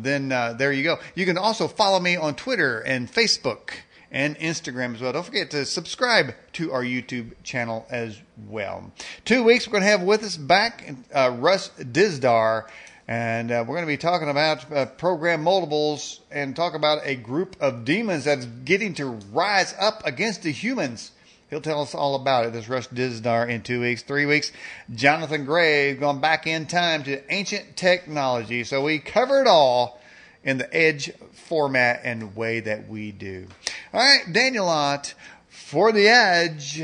then there you go. You can also follow me on Twitter and Facebook and Instagram as well. Don't forget to subscribe to our YouTube channel as well. 2 weeks, we're going to have with us back Russ Dizdar, and we're going to be talking about program multiples and talk about a group of demons that's getting to rise up against the humans. He'll tell us all about it. This Russ Dizdar in 2 weeks. 3 weeks, Jonathan Gray going back in time to ancient technology. So we cover it all in the Edge format and way that we do. All right, Daniel Ott for The Edge.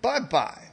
Bye-bye.